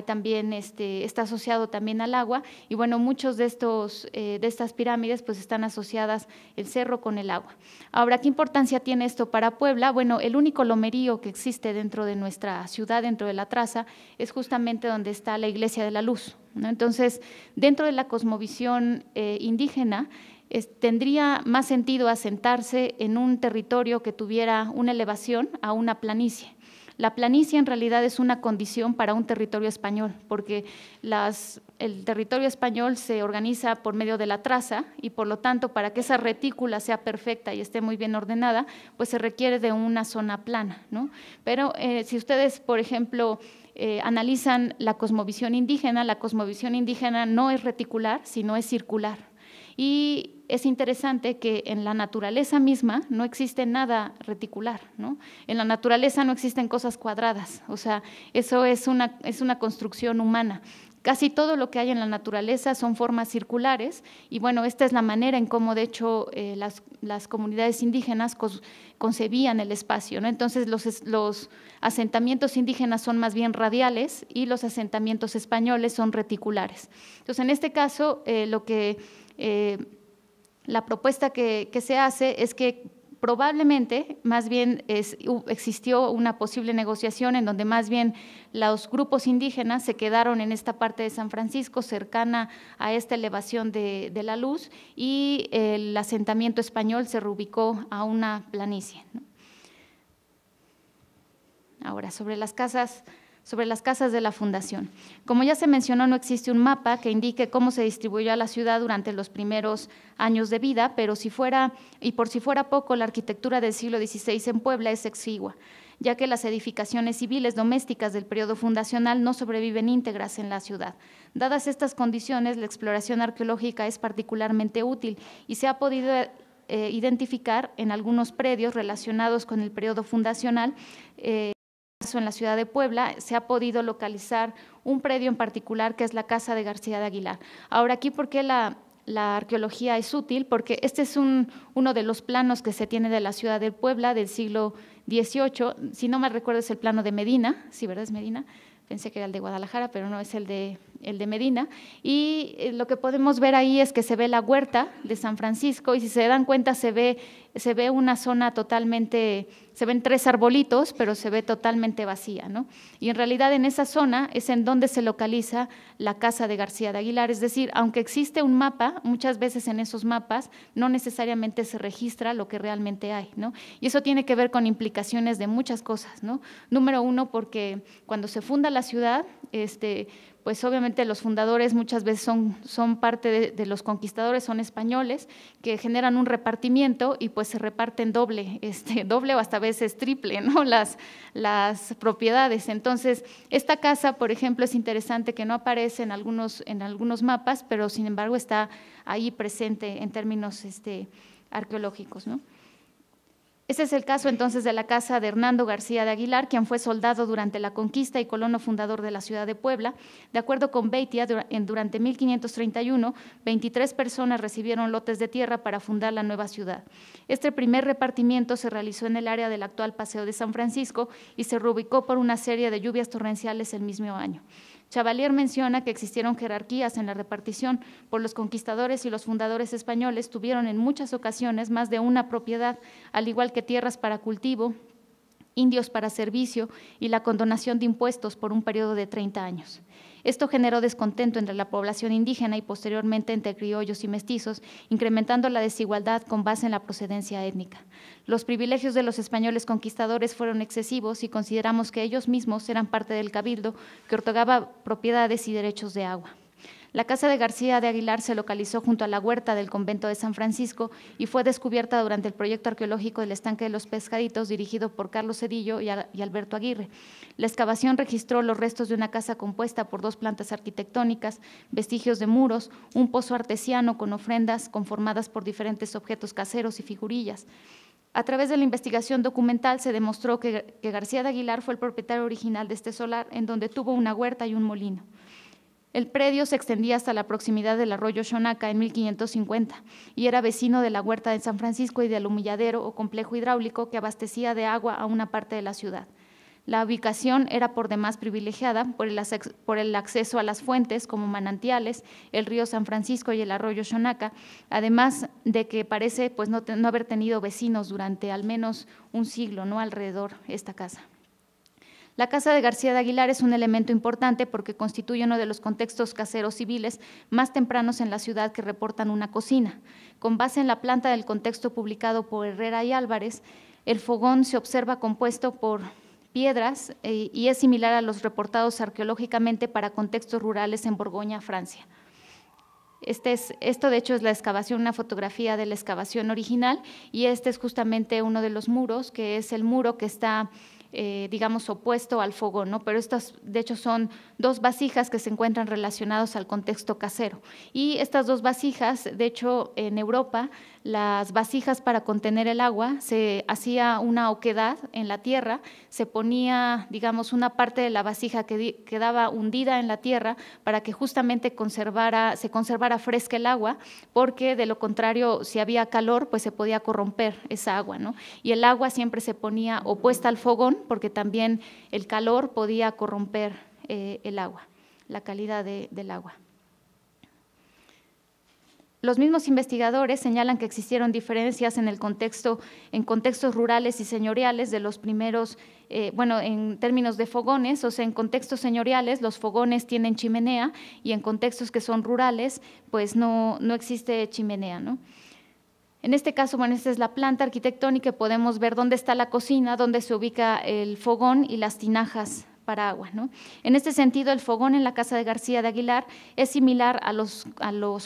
también está asociado también al agua, y bueno, muchos de estas pirámides pues están asociadas el cerro con el agua. Ahora, ¿qué importancia tiene esto para Puebla? Bueno, el único lomerío que existe dentro de nuestra ciudad, dentro de la traza, es justamente donde está la Iglesia de la Luz, ¿no? Entonces, dentro de la cosmovisión indígena, tendría más sentido asentarse en un territorio que tuviera una elevación a una planicie. La planicie en realidad es una condición para un territorio español, porque el territorio español se organiza por medio de la traza y por lo tanto para que esa retícula sea perfecta y esté muy bien ordenada, pues se requiere de una zona plana, ¿no? Pero si ustedes, por ejemplo, analizan la cosmovisión indígena no es reticular, sino es circular. Y es interesante que en la naturaleza misma no existe nada reticular, ¿no? En la naturaleza no existen cosas cuadradas, o sea, eso es una construcción humana. Casi todo lo que hay en la naturaleza son formas circulares y bueno, esta es la manera en cómo de hecho las comunidades indígenas concebían el espacio, ¿no? Entonces los asentamientos indígenas son más bien radiales y los asentamientos españoles son reticulares. Entonces en este caso la propuesta que se hace es que probablemente más bien existió una posible negociación en donde más bien los grupos indígenas se quedaron en esta parte de San Francisco cercana a esta elevación de la Luz y el asentamiento español se reubicó a una planicie, ¿no? Ahora, sobre las casas de la fundación. Como ya se mencionó, no existe un mapa que indique cómo se distribuyó a la ciudad durante los primeros años de vida, pero por si fuera poco, la arquitectura del siglo XVI en Puebla es exigua, ya que las edificaciones civiles domésticas del periodo fundacional no sobreviven íntegras en la ciudad. Dadas estas condiciones, la exploración arqueológica es particularmente útil y se ha podido identificar en algunos predios relacionados con el periodo fundacional. En la ciudad de Puebla se ha podido localizar un predio en particular que es la Casa de García de Aguilar. Ahora aquí, ¿por qué la arqueología es útil? Porque este es uno de los planos que se tiene de la ciudad de Puebla del siglo XVIII, si no me recuerdo es el plano de Medina, sí, ¿verdad? Es Medina, pensé que era el de Guadalajara, pero no, es el de Medina, y lo que podemos ver ahí es que se ve la huerta de San Francisco y si se dan cuenta se ve una zona totalmente, se ven 3 arbolitos, pero se ve totalmente vacía, ¿no? Y en realidad en esa zona es en donde se localiza la Casa de García de Aguilar, es decir, aunque existe un mapa, muchas veces en esos mapas no necesariamente se registra lo que realmente hay, ¿no? Y eso tiene que ver con implicaciones de muchas cosas, ¿no? Número 1, porque cuando se funda la ciudad, pues obviamente los fundadores muchas veces son parte de los conquistadores, son españoles que generan un repartimiento y pues se reparten doble o hasta veces triple, ¿no? las propiedades. Entonces, esta casa, por ejemplo, es interesante que no aparece en algunos mapas, pero sin embargo está ahí presente en términos arqueológicos, ¿no? Este es el caso entonces de la casa de Hernando García de Aguilar, quien fue soldado durante la conquista y colono fundador de la ciudad de Puebla. De acuerdo con Beitia, durante 1531, 23 personas recibieron lotes de tierra para fundar la nueva ciudad. Este primer repartimiento se realizó en el área del actual Paseo de San Francisco y se reubicó por una serie de lluvias torrenciales el mismo año. Chavalier menciona que existieron jerarquías en la repartición, pues los conquistadores y los fundadores españoles tuvieron en muchas ocasiones más de una propiedad, al igual que tierras para cultivo, indios para servicio y la condonación de impuestos por un periodo de 30 años. Esto generó descontento entre la población indígena y posteriormente entre criollos y mestizos, incrementando la desigualdad con base en la procedencia étnica. Los privilegios de los españoles conquistadores fueron excesivos y consideramos que ellos mismos eran parte del cabildo que otorgaba propiedades y derechos de agua. La casa de García de Aguilar se localizó junto a la huerta del convento de San Francisco y fue descubierta durante el proyecto arqueológico del Estanque de los Pescaditos dirigido por Carlos Cedillo y Alberto Aguirre. La excavación registró los restos de una casa compuesta por 2 plantas arquitectónicas, vestigios de muros, un pozo artesiano con ofrendas conformadas por diferentes objetos caseros y figurillas. A través de la investigación documental se demostró que García de Aguilar fue el propietario original de este solar, en donde tuvo una huerta y un molino. El predio se extendía hasta la proximidad del arroyo Xonaca en 1550 y era vecino de la huerta de San Francisco y del humilladero o complejo hidráulico que abastecía de agua a una parte de la ciudad. La ubicación era por demás privilegiada por el acceso a las fuentes como manantiales, el río San Francisco y el arroyo Xonaca, además de que parece pues, no haber tenido vecinos durante al menos un siglo, ¿no? Alrededor esta casa. La casa de García de Aguilar es un elemento importante porque constituye uno de los contextos caseros civiles más tempranos en la ciudad que reportan una cocina. Con base en la planta del contexto publicado por Herrera y Álvarez, el fogón se observa compuesto por piedras y es similar a los reportados arqueológicamente para contextos rurales en Borgoña, Francia. Esto de hecho es la excavación, una fotografía de la excavación original y este es justamente uno de los muros, que es el muro que está digamos, opuesto al fogón, ¿no? Pero estas, de hecho, son 2 vasijas que se encuentran relacionados al contexto casero. Y estas 2 vasijas, de hecho, en Europa, las vasijas para contener el agua, se hacía una oquedad en la tierra, se ponía, digamos, una parte de la vasija que quedaba hundida en la tierra para que justamente se conservara fresca el agua, porque de lo contrario, si había calor, pues se podía corromper esa agua, ¿no? Y el agua siempre se ponía opuesta al fogón, porque también el calor podía corromper el agua, la calidad del agua. Los mismos investigadores señalan que existieron diferencias en contextos rurales y señoriales de los primeros, en términos de fogones, o sea, en contextos señoriales los fogones tienen chimenea y en contextos que son rurales, pues no existe chimenea, ¿no? En este caso, bueno, esta es la planta arquitectónica, podemos ver dónde está la cocina, dónde se ubica el fogón y las tinajas para agua, ¿no? En este sentido, el fogón en la casa de García de Aguilar es similar a los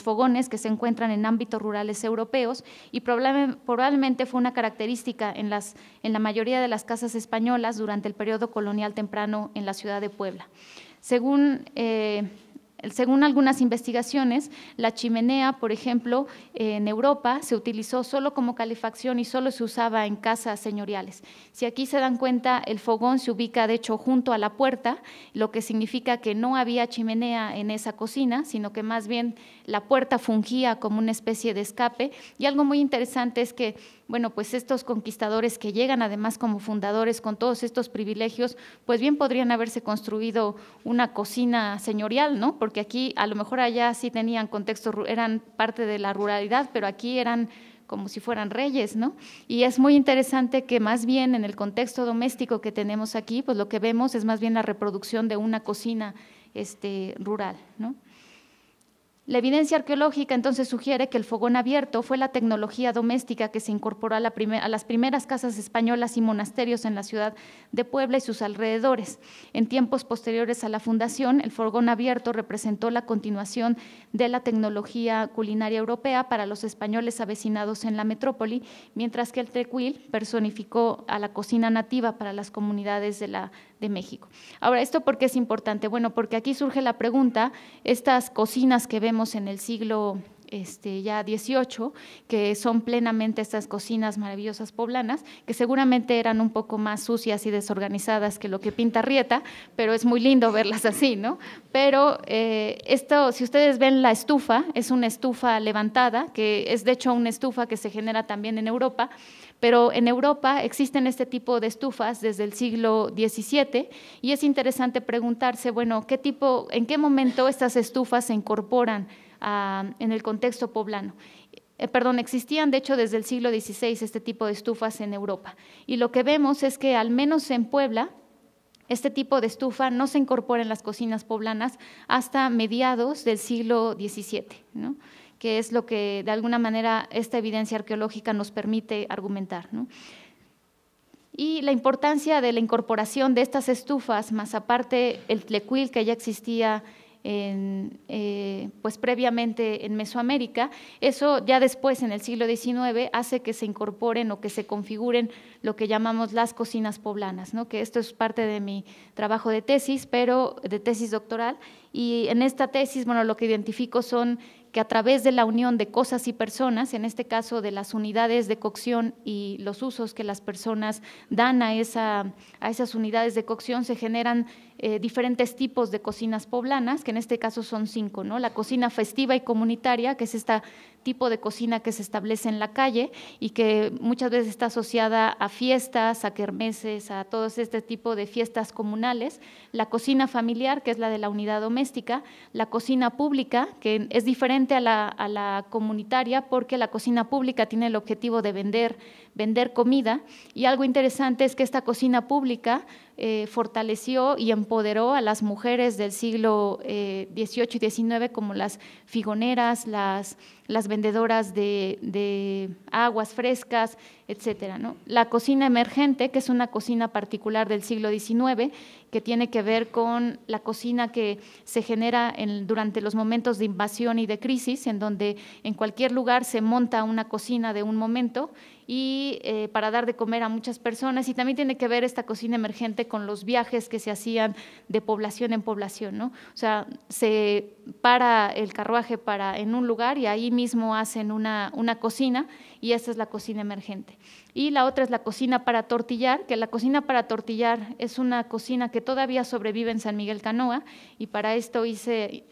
fogones que se encuentran en ámbitos rurales europeos y probablemente fue una característica en la mayoría de las casas españolas durante el periodo colonial temprano en la ciudad de Puebla. Según algunas investigaciones, la chimenea, por ejemplo, en Europa se utilizó solo como calefacción y solo se usaba en casas señoriales. Si aquí se dan cuenta, el fogón se ubica de hecho junto a la puerta, lo que significa que no había chimenea en esa cocina, sino que más bien la puerta fungía como una especie de escape. Y algo muy interesante es que, bueno, pues estos conquistadores que llegan además como fundadores con todos estos privilegios, pues bien podrían haberse construido una cocina señorial, ¿no? Porque aquí a lo mejor allá sí tenían contexto, eran parte de la ruralidad, pero aquí eran como si fueran reyes, ¿no? Y es muy interesante que más bien en el contexto doméstico que tenemos aquí, pues lo que vemos es más bien la reproducción de una cocina rural, ¿no? La evidencia arqueológica entonces sugiere que el fogón abierto fue la tecnología doméstica que se incorporó a las primeras casas españolas y monasterios en la ciudad de Puebla y sus alrededores. En tiempos posteriores a la fundación, el fogón abierto representó la continuación de la tecnología culinaria europea para los españoles avecinados en la metrópoli, mientras que el tecuil personificó a la cocina nativa para las comunidades de México. Ahora, ¿esto por qué es importante? Bueno, porque aquí surge la pregunta, estas cocinas que vemos en el siglo ya 18, que son plenamente estas cocinas maravillosas poblanas, que seguramente eran un poco más sucias y desorganizadas que lo que pinta Rieta, pero es muy lindo verlas así, ¿no? Pero esto, si ustedes ven la estufa, es una estufa levantada, que es de hecho una estufa que se genera también en Europa, pero en Europa existen este tipo de estufas desde el siglo XVII y es interesante preguntarse, bueno, ¿en qué momento estas estufas se incorporan en el contexto poblano? Existían de hecho desde el siglo XVI este tipo de estufas en Europa y lo que vemos es que al menos en Puebla este tipo de estufa no se incorpora en las cocinas poblanas hasta mediados del siglo XVII, ¿no? Que es lo que de alguna manera esta evidencia arqueológica nos permite argumentar, ¿no? Y la importancia de la incorporación de estas estufas, más aparte el tlecuil que ya existía pues previamente en Mesoamérica, eso ya después en el siglo XIX hace que se incorporen o que se configuren lo que llamamos las cocinas poblanas, ¿no? Que esto es parte de mi trabajo de tesis, pero de tesis doctoral, y en esta tesis, bueno, lo que identifico son que a través de la unión de cosas y personas, en este caso de las unidades de cocción y los usos que las personas dan a esas unidades de cocción, se generan diferentes tipos de cocinas poblanas, que en este caso son 5, ¿no? La cocina festiva y comunitaria, que es este tipo de cocina que se establece en la calle y que muchas veces está asociada a fiestas, a kermeses, a todo este tipo de fiestas comunales. La cocina familiar, que es la de la unidad doméstica. La cocina pública, que es diferente a la comunitaria porque la cocina pública tiene el objetivo de vender comida, y algo interesante es que esta cocina pública fortaleció y empoderó a las mujeres del siglo XVIII y XIX como las figoneras, las vendedoras de aguas frescas, etcétera, ¿no? La cocina emergente, que es una cocina particular del siglo XIX, que tiene que ver con la cocina que se genera durante los momentos de invasión y de crisis, en donde en cualquier lugar se monta una cocina de un momento y para dar de comer a muchas personas, y también tiene que ver esta cocina emergente con los viajes que se hacían de población en población, ¿no? O sea, se para el carruaje en un lugar y ahí mismo hacen una cocina, y esa es la cocina emergente. Y la otra es la cocina para tortillar, que la cocina para tortillar es una cocina que todavía sobrevive en San Miguel Canoa, y para esto hice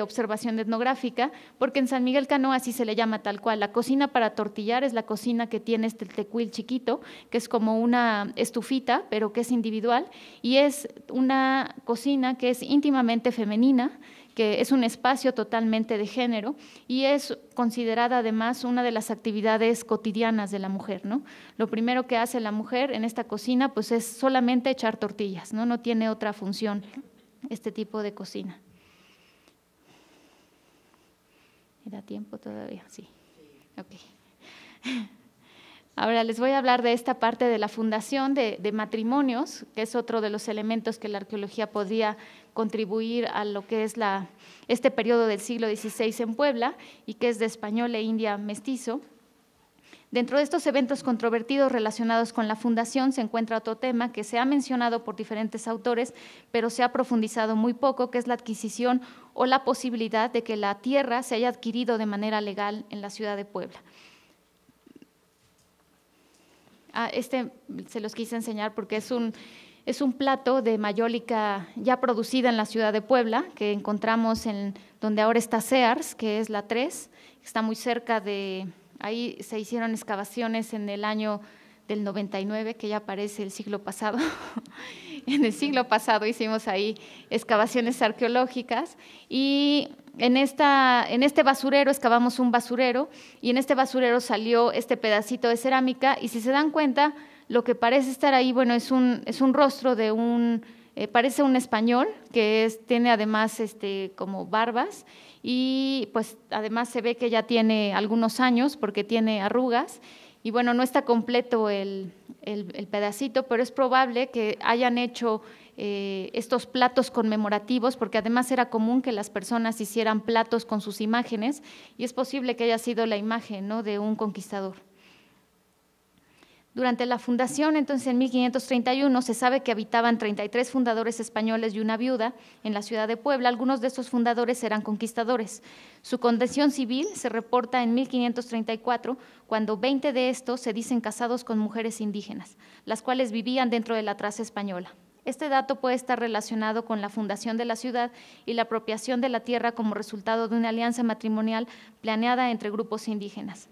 observación etnográfica, porque en San Miguel Canoa así se le llama tal cual. La cocina para tortillar es la cocina que tiene este tecuil chiquito, que es como una estufita, pero que es individual, y es una cocina que es íntimamente femenina, que es un espacio totalmente de género y es considerada además una de las actividades cotidianas de la mujer, ¿no? Lo primero que hace la mujer en esta cocina pues es solamente echar tortillas, ¿no? No tiene otra función este tipo de cocina. ¿Me da tiempo todavía? Sí. Ok. Ahora les voy a hablar de esta parte de la fundación de matrimonios, que es otro de los elementos que la arqueología podría contribuir a lo que es este periodo del siglo XVI en Puebla y que es de español e india mestizo. Dentro de estos eventos controvertidos relacionados con la fundación se encuentra otro tema que se ha mencionado por diferentes autores, pero se ha profundizado muy poco, que es la adquisición o la posibilidad de que la tierra se haya adquirido de manera legal en la ciudad de Puebla. Se los quise enseñar porque es un plato de mayólica ya producida en la ciudad de Puebla, que encontramos en donde ahora está Sears, que es la 3, está muy cerca de… Ahí se hicieron excavaciones en el año del 99, que ya parece el siglo pasado. En el siglo pasado hicimos ahí excavaciones arqueológicas y en este basurero excavamos un basurero y en este basurero salió este pedacito de cerámica y si se dan cuenta, lo que parece estar ahí, bueno, es un rostro de parece un español que tiene además como barbas y pues además se ve que ya tiene algunos años porque tiene arrugas y bueno, no está completo el pedacito, pero es probable que hayan hecho estos platos conmemorativos porque además era común que las personas hicieran platos con sus imágenes y es posible que haya sido la imagen, ¿no?, de un conquistador. Durante la fundación, entonces en 1531, se sabe que habitaban 33 fundadores españoles y una viuda en la ciudad de Puebla. Algunos de estos fundadores eran conquistadores. Su condición civil se reporta en 1534, cuando 20 de estos se dicen casados con mujeres indígenas, las cuales vivían dentro de la traza española. Este dato puede estar relacionado con la fundación de la ciudad y la apropiación de la tierra como resultado de una alianza matrimonial planeada entre grupos indígenas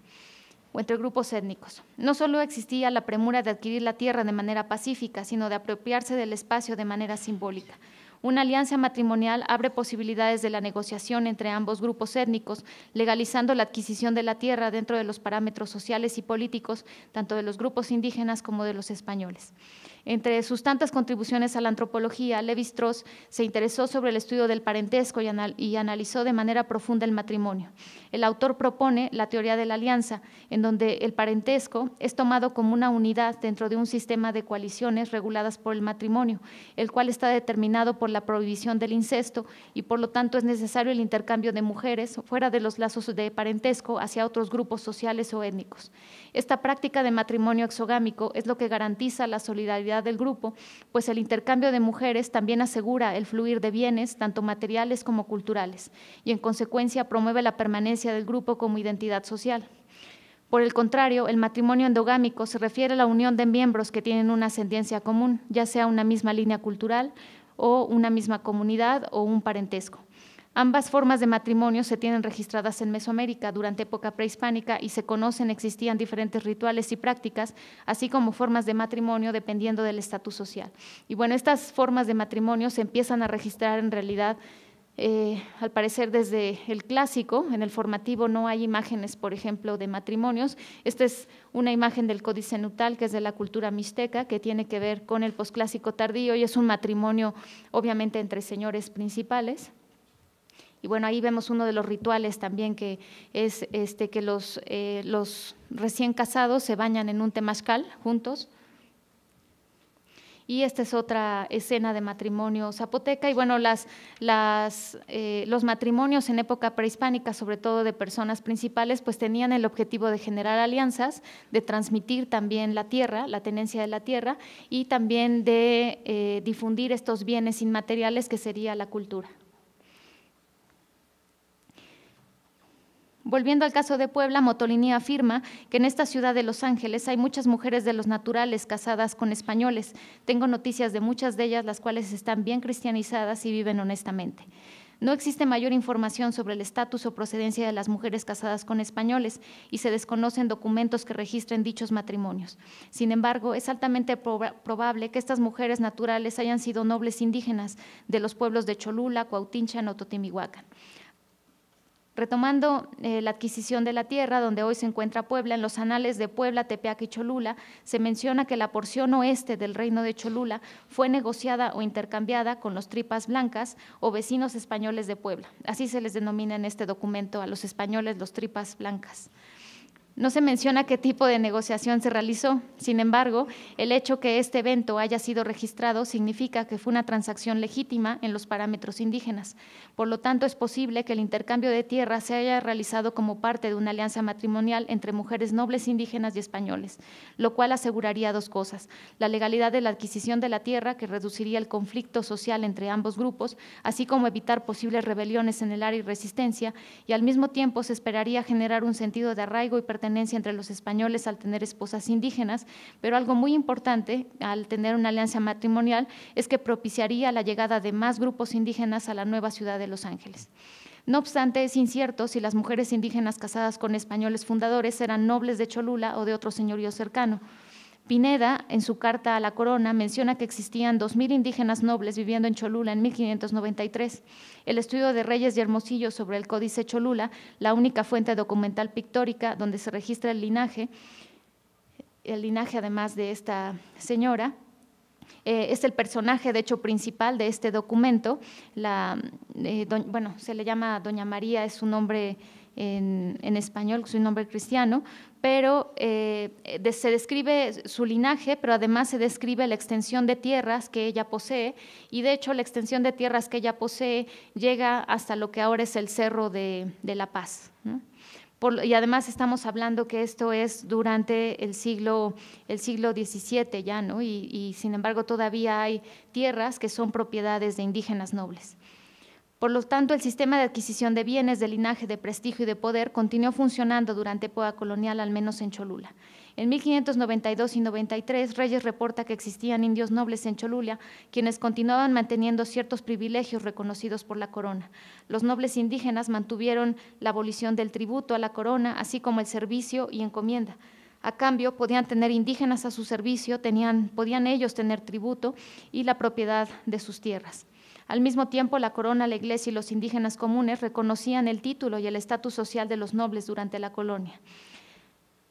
o entre grupos étnicos. No solo existía la premura de adquirir la tierra de manera pacífica, sino de apropiarse del espacio de manera simbólica. Una alianza matrimonial abre posibilidades de la negociación entre ambos grupos étnicos, legalizando la adquisición de la tierra dentro de los parámetros sociales y políticos, tanto de los grupos indígenas como de los españoles. Entre sus tantas contribuciones a la antropología, Lévi-Strauss se interesó sobre el estudio del parentesco y analizó de manera profunda el matrimonio. El autor propone la teoría de la alianza, en donde el parentesco es tomado como una unidad dentro de un sistema de coaliciones reguladas por el matrimonio, el cual está determinado por la prohibición del incesto y por lo tanto es necesario el intercambio de mujeres fuera de los lazos de parentesco hacia otros grupos sociales o étnicos. Esta práctica de matrimonio exogámico es lo que garantiza la solidaridad del grupo, pues el intercambio de mujeres también asegura el fluir de bienes, tanto materiales como culturales, y en consecuencia promueve la permanencia del grupo como identidad social. Por el contrario, el matrimonio endogámico se refiere a la unión de miembros que tienen una ascendencia común, ya sea una misma línea cultural o una misma comunidad o un parentesco. Ambas formas de matrimonio se tienen registradas en Mesoamérica durante época prehispánica y se conocen, existían diferentes rituales y prácticas, así como formas de matrimonio dependiendo del estatus social. Y bueno, estas formas de matrimonio se empiezan a registrar en realidad, al parecer desde el clásico. En el formativo no hay imágenes, por ejemplo, de matrimonios. Esta es una imagen del Códice Nutal, que es de la cultura mixteca, que tiene que ver con el posclásico tardío y es un matrimonio obviamente entre señores principales. Y bueno, ahí vemos uno de los rituales también, que es que los recién casados se bañan en un temazcal juntos. Y esta es otra escena de matrimonio zapoteca. Y bueno, los matrimonios en época prehispánica, sobre todo de personas principales, pues tenían el objetivo de generar alianzas, de transmitir también la tierra, la tenencia de la tierra, y también de difundir estos bienes inmateriales que sería la cultura. Volviendo al caso de Puebla, Motolini afirma que en esta ciudad de Los Ángeles hay muchas mujeres de los naturales casadas con españoles. Tengo noticias de muchas de ellas, las cuales están bien cristianizadas y viven honestamente. No existe mayor información sobre el estatus o procedencia de las mujeres casadas con españoles y se desconocen documentos que registren dichos matrimonios. Sin embargo, es altamente probable que estas mujeres naturales hayan sido nobles indígenas de los pueblos de Cholula, Cuautinchan o Totimihuacán. Retomando la adquisición de la tierra, donde hoy se encuentra Puebla, en los anales de Puebla, Tepeaca y Cholula, se menciona que la porción oeste del reino de Cholula fue negociada o intercambiada con los tripas blancas o vecinos españoles de Puebla. Así se les denomina en este documento a los españoles los tripas blancas. No se menciona qué tipo de negociación se realizó. Sin embargo, el hecho que este evento haya sido registrado significa que fue una transacción legítima en los parámetros indígenas. Por lo tanto, es posible que el intercambio de tierra se haya realizado como parte de una alianza matrimonial entre mujeres nobles indígenas y españoles, lo cual aseguraría dos cosas: la legalidad de la adquisición de la tierra, que reduciría el conflicto social entre ambos grupos, así como evitar posibles rebeliones en el área y resistencia, y al mismo tiempo se esperaría generar un sentido de arraigo y pertenencia entre los españoles al tener esposas indígenas, pero algo muy importante al tener una alianza matrimonial es que propiciaría la llegada de más grupos indígenas a la nueva ciudad de Los Ángeles. No obstante, es incierto si las mujeres indígenas casadas con españoles fundadores eran nobles de Cholula o de otro señorío cercano. Pineda, en su carta a la corona, menciona que existían 2,000 indígenas nobles viviendo en Cholula en 1593. El estudio de Reyes y Hermosillo sobre el Códice Cholula, la única fuente documental pictórica donde se registra el linaje además de esta señora, es el personaje, de hecho, principal de este documento. Se le llama Doña María, es su nombre en español, su nombre cristiano, pero se describe su linaje, pero además se describe la extensión de tierras que ella posee, y de hecho la extensión de tierras que ella posee llega hasta lo que ahora es el Cerro de la Paz, ¿no? Y además estamos hablando que esto es durante el siglo XVII ya, ¿no? Y sin embargo todavía hay tierras que son propiedades de indígenas nobles. Por lo tanto, el sistema de adquisición de bienes, de linaje, de prestigio y de poder continuó funcionando durante época colonial, al menos en Cholula. En 1592 y 93, Reyes reporta que existían indios nobles en Cholula, quienes continuaban manteniendo ciertos privilegios reconocidos por la corona. Los nobles indígenas mantuvieron la abolición del tributo a la corona, así como el servicio y encomienda. A cambio, podían tener indígenas a su servicio, podían ellos tener tributo y la propiedad de sus tierras. Al mismo tiempo, la corona, la iglesia y los indígenas comunes reconocían el título y el estatus social de los nobles durante la colonia.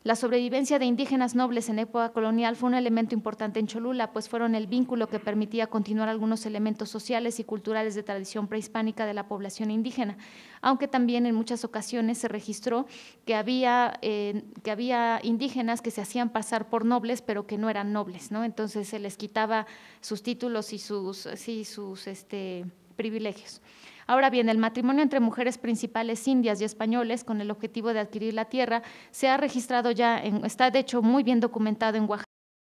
La sobrevivencia de indígenas nobles en época colonial fue un elemento importante en Cholula, pues fueron el vínculo que permitía continuar algunos elementos sociales y culturales de tradición prehispánica de la población indígena, aunque también en muchas ocasiones se registró que había indígenas que se hacían pasar por nobles, pero que no eran nobles, ¿no? Entonces se les quitaba sus títulos y sus privilegios. Ahora bien, el matrimonio entre mujeres principales indias y españoles con el objetivo de adquirir la tierra se ha registrado ya, está de hecho muy bien documentado en Oaxaca,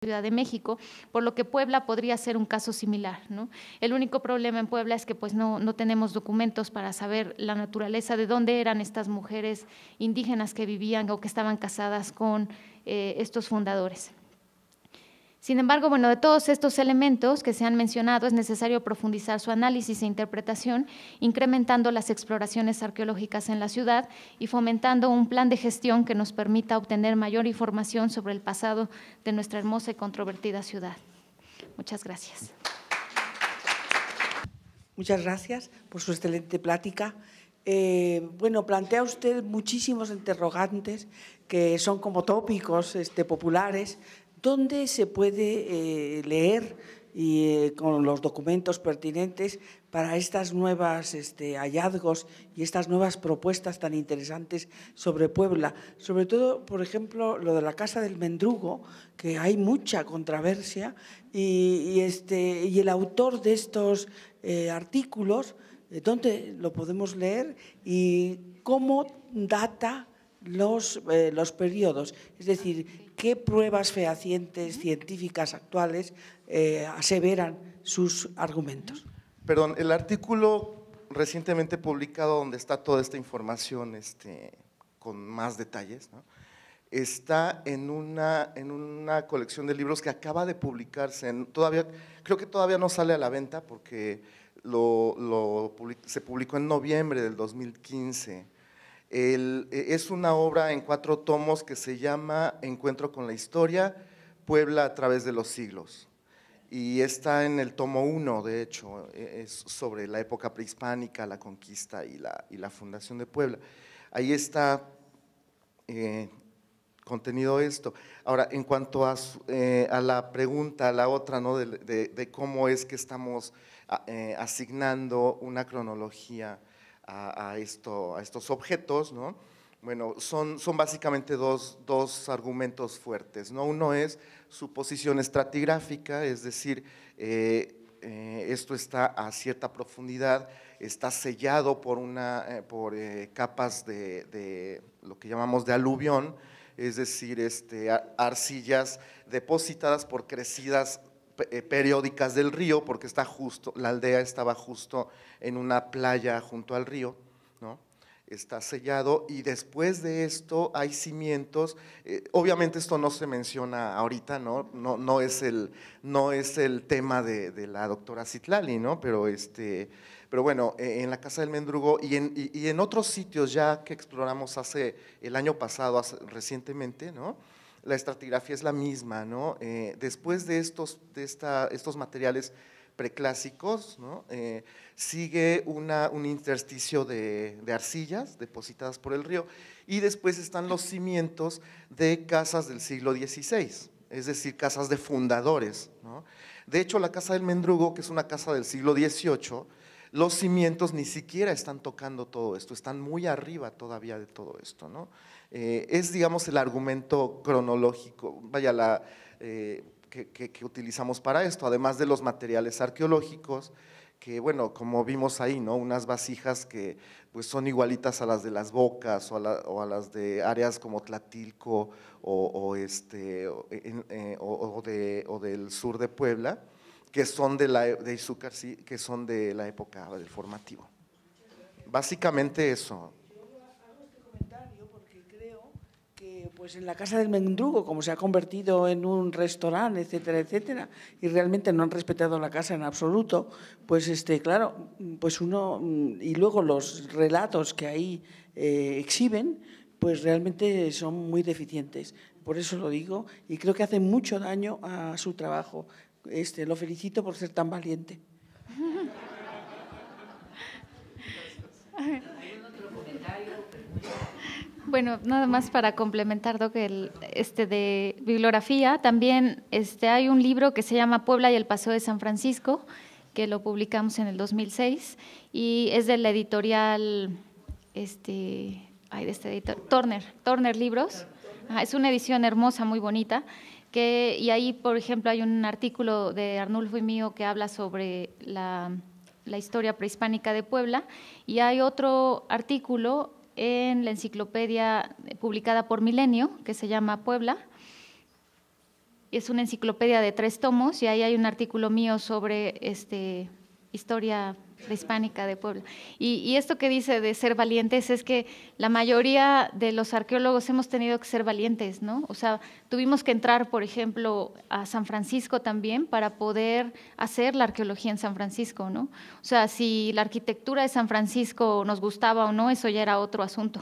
Ciudad de México, por lo que Puebla podría ser un caso similar, ¿no? El único problema en Puebla es que pues no tenemos documentos para saber la naturaleza de dónde eran estas mujeres indígenas que vivían o que estaban casadas con estos fundadores. Sin embargo, bueno, de todos estos elementos que se han mencionado es necesario profundizar su análisis e interpretación, incrementando las exploraciones arqueológicas en la ciudad y fomentando un plan de gestión que nos permita obtener mayor información sobre el pasado de nuestra hermosa y controvertida ciudad. Muchas gracias. Muchas gracias por su excelente plática. Bueno, plantea usted muchísimos interrogantes que son como tópicos populares, donde se puede leer con los documentos pertinentes para estas nuevas hallazgos y estas nuevas propuestas tan interesantes sobre Puebla. Sobre todo, por ejemplo, lo de la Casa del Mendrugo, que hay mucha controversia, y el autor de estos artículos, ¿dónde lo podemos leer y cómo data los periodos? Es decir, ¿qué pruebas fehacientes científicas actuales aseveran sus argumentos? Perdón, el artículo recientemente publicado donde está toda esta información con más detalles, ¿no?, está en una colección de libros que acaba de publicarse, creo que todavía no sale a la venta porque se publicó en noviembre del 2015. Es una obra en 4 tomos que se llama Encuentro con la Historia, Puebla a través de los siglos. Y está en el tomo 1, de hecho, es sobre la época prehispánica, la conquista y la fundación de Puebla. Ahí está contenido esto. Ahora, en cuanto a la pregunta, a la otra, ¿no?, de cómo es que estamos asignando una cronología a estos objetos, ¿no? Bueno, son básicamente dos argumentos fuertes, ¿no? Uno es su posición estratigráfica, es decir, esto está a cierta profundidad, está sellado por capas de lo que llamamos de aluvión, es decir, arcillas depositadas por crecidas periódicas del río, porque la aldea estaba justo en una playa junto al río, ¿no? Está sellado, y después de esto hay cimientos. Obviamente esto no se menciona ahorita, no es el tema de la doctora Citlali, ¿no? Pero bueno, en la Casa del Mendrugo y en otros sitios ya que exploramos el año pasado, recientemente, ¿no?, la estratigrafía es la misma, ¿no? Después de estos materiales preclásicos, ¿no?, sigue un intersticio de arcillas depositadas por el río, y después están los cimientos de casas del siglo XVI, es decir, casas de fundadores, ¿no? De hecho, la Casa del Mendrugo, que es una casa del siglo XVIII, los cimientos ni siquiera están tocando todo esto, están muy arriba todavía de todo esto, ¿no? Es, digamos, el argumento cronológico, que utilizamos para esto, además de los materiales arqueológicos bueno, como vimos ahí, ¿no? Unas vasijas que pues son igualitas a las de Las Bocas o a las de áreas como Tlatilco o del sur de Puebla, que son de Izúcar, sí, que son de la época del formativo. Básicamente eso. Pues en la Casa del Mendrugo, como se ha convertido en un restaurante, etcétera, etcétera, y realmente no han respetado la casa en absoluto, pues claro, pues y luego los relatos que ahí exhiben, pues realmente son muy deficientes. Por eso lo digo, y creo que hacen mucho daño a su trabajo. Lo felicito por ser tan valiente. Bueno, nada más para complementar, Doc, de bibliografía, también hay un libro que se llama Puebla y el Paseo de San Francisco, que lo publicamos en el 2006, y es de la editorial, Turner Libros. Es una edición hermosa, muy bonita, y ahí, por ejemplo, hay un artículo de Arnulfo y mío que habla sobre la historia prehispánica de Puebla, y hay otro artículo en la enciclopedia publicada por Milenio, que se llama Puebla. Es una enciclopedia de 3 tomos y ahí hay un artículo mío sobre historia prehispánica de Puebla. Y esto que dice de ser valientes es que la mayoría de los arqueólogos hemos tenido que ser valientes, ¿no? O sea, tuvimos que entrar, por ejemplo, a San Francisco también para poder hacer la arqueología en San Francisco, ¿no? O sea, si la arquitectura de San Francisco nos gustaba o no, eso ya era otro asunto.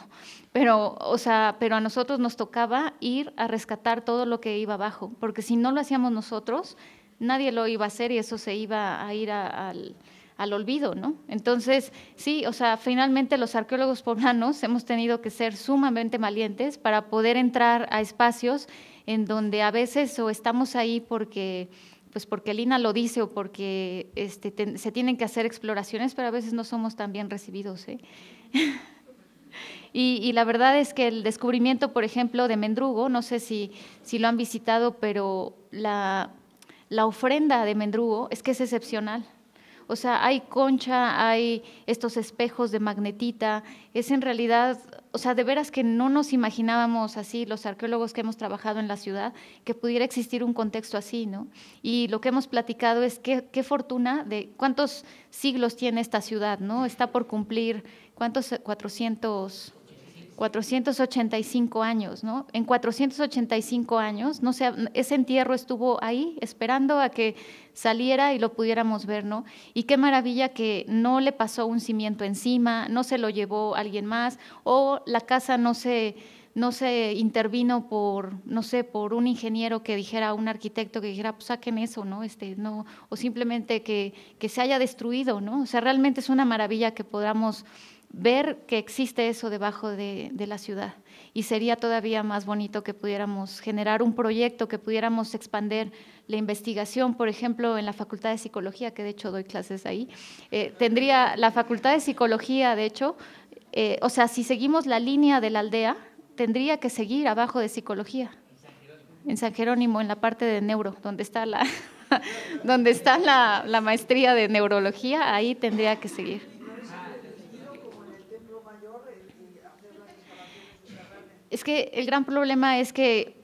Pero a nosotros nos tocaba ir a rescatar todo lo que iba abajo, porque si no lo hacíamos nosotros, nadie lo iba a hacer y eso se iba a ir al olvido, ¿no? Entonces, sí, o sea, finalmente los arqueólogos poblanos hemos tenido que ser sumamente valientes para poder entrar a espacios en donde a veces o estamos ahí porque el INAH lo dice o porque se tienen que hacer exploraciones, pero a veces no somos tan bien recibidos, ¿eh? Y la verdad es que el descubrimiento, por ejemplo, de Mendrugo, no sé si lo han visitado, pero la ofrenda de Mendrugo es que es excepcional. O sea, hay concha, hay estos espejos de magnetita, es en realidad, o sea, de veras que no nos imaginábamos así, los arqueólogos que hemos trabajado en la ciudad, que pudiera existir un contexto así, ¿no? Y lo que hemos platicado es qué fortuna de cuántos siglos tiene esta ciudad, ¿no? Está por cumplir, ¿cuántos? 485 años, ¿no? En 485 años, no sé, ese entierro estuvo ahí esperando a que saliera y lo pudiéramos ver, ¿no? Y qué maravilla que no le pasó un cimiento encima, no se lo llevó alguien más, o la casa no se intervino por un ingeniero que dijera, un arquitecto que dijera, pues saquen eso, ¿no? No, o simplemente que se haya destruido, ¿no? O sea, realmente es una maravilla que podamos ver que existe eso debajo de la ciudad, y sería todavía más bonito que pudiéramos generar un proyecto, que pudiéramos expandir la investigación, por ejemplo, en la Facultad de Psicología, que de hecho doy clases ahí, tendría la Facultad de Psicología, de hecho, o sea, si seguimos la línea de la aldea, tendría que seguir abajo de Psicología, en San Jerónimo, en la parte de neuro, donde está la maestría de neurología, ahí tendría que seguir. Es que el gran problema es que,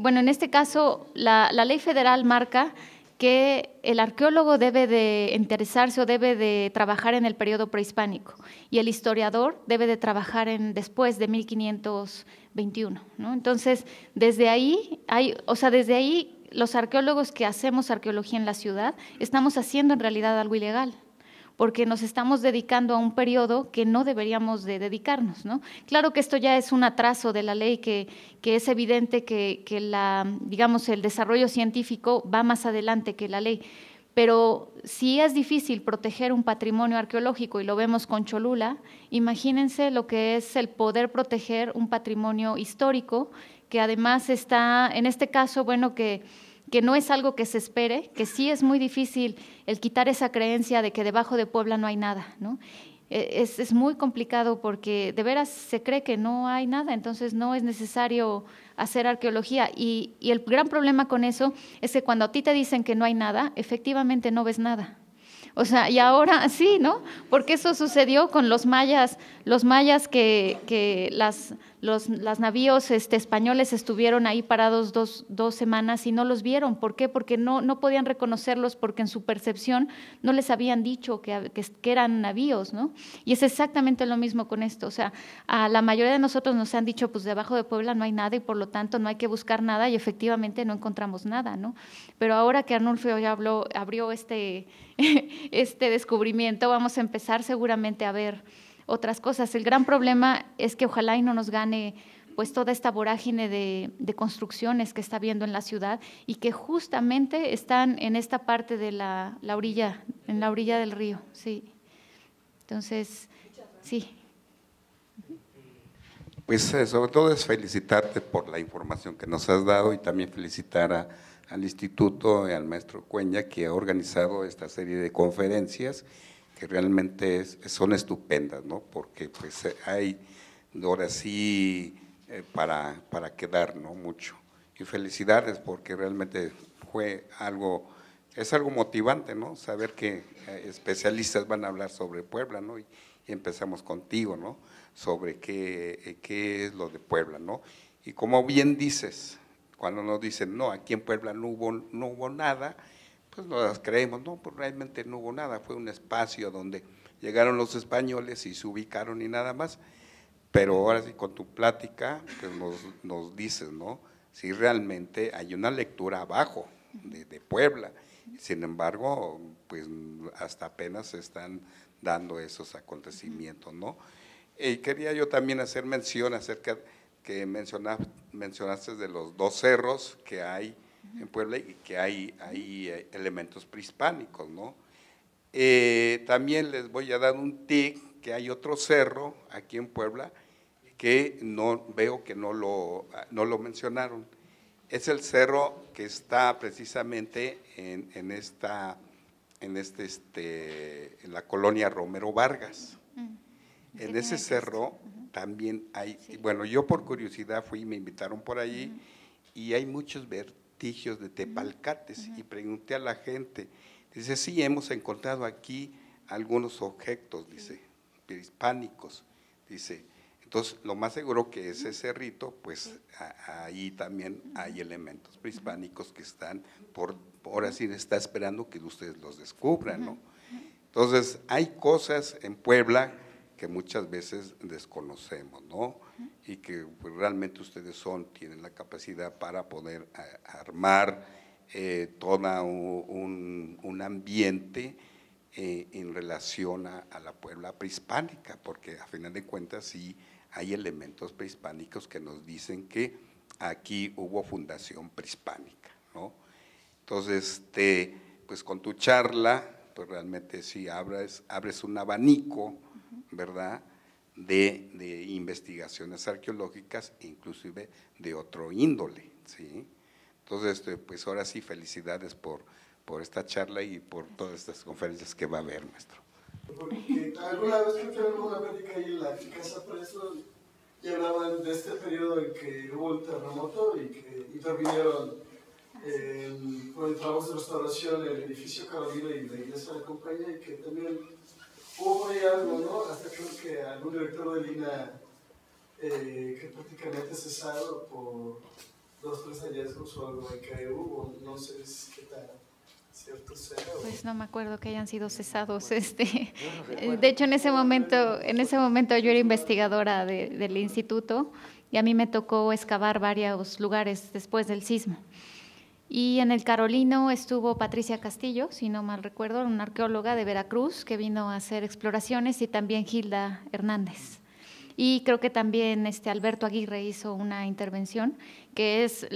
bueno, en este caso, la ley federal marca que el arqueólogo debe de interesarse o debe de trabajar en el periodo prehispánico y el historiador debe de trabajar después de 1521, ¿no? Entonces, desde ahí los arqueólogos que hacemos arqueología en la ciudad estamos haciendo en realidad algo ilegal, porque nos estamos dedicando a un periodo que no deberíamos de dedicarnos, ¿no? Claro que esto ya es un atraso de la ley, que es evidente que digamos, el desarrollo científico va más adelante que la ley, pero si es difícil proteger un patrimonio arqueológico, y lo vemos con Cholula, imagínense lo que es el poder proteger un patrimonio histórico, que además está, en este caso, bueno, que no es algo que se espere, que sí es muy difícil el quitar esa creencia de que debajo de Puebla no hay nada, ¿no? Es muy complicado porque de veras se cree que no hay nada, entonces no es necesario hacer arqueología. Y el gran problema con eso es que cuando a ti te dicen que no hay nada, efectivamente no ves nada. O sea, y ahora sí, ¿no? Porque eso sucedió con los mayas que las navíos españoles estuvieron ahí parados dos semanas y no los vieron. ¿Por qué? Porque no podían reconocerlos porque en su percepción no les habían dicho que eran navíos, ¿no? Y es exactamente lo mismo con esto. O sea, a la mayoría de nosotros nos han dicho, pues debajo de Puebla no hay nada y por lo tanto no hay que buscar nada, y efectivamente no encontramos nada, ¿no? Pero ahora que Arnulfo ya abrió este descubrimiento, vamos a empezar seguramente a ver otras cosas. El gran problema es que ojalá y no nos gane pues toda esta vorágine de construcciones que está habiendo en la ciudad y que justamente están en esta parte de la orilla, en la orilla del río, sí. Entonces, sí. Pues sobre todo es felicitarte por la información que nos has dado y también felicitar al instituto y al maestro Cuenya, que ha organizado esta serie de conferencias que realmente son estupendas, ¿no? Porque pues hay ahora sí para quedar, ¿no? Mucho. Y felicidades porque realmente es algo motivante, ¿no? Saber que especialistas van a hablar sobre Puebla, ¿no? Y empezamos contigo, ¿no? Sobre qué es lo de Puebla, ¿no? Y como bien dices, cuando nos dicen, no, aquí en Puebla no hubo nada, pues no las creemos, no, pues realmente no hubo nada, fue un espacio donde llegaron los españoles y se ubicaron y nada más, pero ahora sí con tu plática pues nos dices, ¿no? Si realmente hay una lectura abajo de Puebla, sin embargo, pues hasta apenas se están dando esos acontecimientos, ¿no? Y quería yo también hacer mención acerca que mencionaste de los 2 cerros que hay en Puebla y que hay elementos prehispánicos, ¿no? También les voy a dar un tic que hay otro cerro aquí en Puebla que veo que no lo mencionaron. Es el cerro que está precisamente en la colonia Romero Vargas. En ese cerro también hay, bueno, yo por curiosidad fui y me invitaron por allí y hay muchos vestigios de tepalcates y pregunté a la gente, dice, sí, hemos encontrado aquí algunos objetos, dice, prehispánicos, dice, entonces lo más seguro que ese cerrito, pues ahí también hay elementos prehispánicos que están, ahora sí está esperando que ustedes los descubran, ¿no? Entonces hay cosas en Puebla que muchas veces desconocemos, ¿no? Y que pues, realmente ustedes tienen la capacidad para poder armar todo un ambiente en relación a la Puebla prehispánica, porque a final de cuentas sí hay elementos prehispánicos que nos dicen que aquí hubo fundación prehispánica, ¿no? Entonces, pues con tu charla, pues realmente sí abres un abanico, ¿verdad?, de investigaciones arqueológicas, inclusive de otro índole, ¿sí? Entonces, pues ahora sí, felicidades por esta charla y por todas estas conferencias que va a haber, maestro. Porque alguna vez que tuvimos una plática ahí en la Casa Preso y hablaban de este periodo en que hubo un terremoto y que intervinieron con el trabajo de restauración el edificio Carolina y la iglesia de la compañía, y que también hubo por ahí algo, ¿no? Hasta creo que algún director de Lina que prácticamente cesado por 2 o 3 hallazgos o algo que hubo, no sé qué tal cierto sea. Pues no me acuerdo que hayan sido cesados. De hecho, en ese momento yo era investigadora del instituto y a mí me tocó excavar varios lugares después del sismo. Y en el Carolino estuvo Patricia Castillo, si no mal recuerdo, una arqueóloga de Veracruz que vino a hacer exploraciones, y también Gilda Hernández. Y creo que también Alberto Aguirre hizo una intervención, que es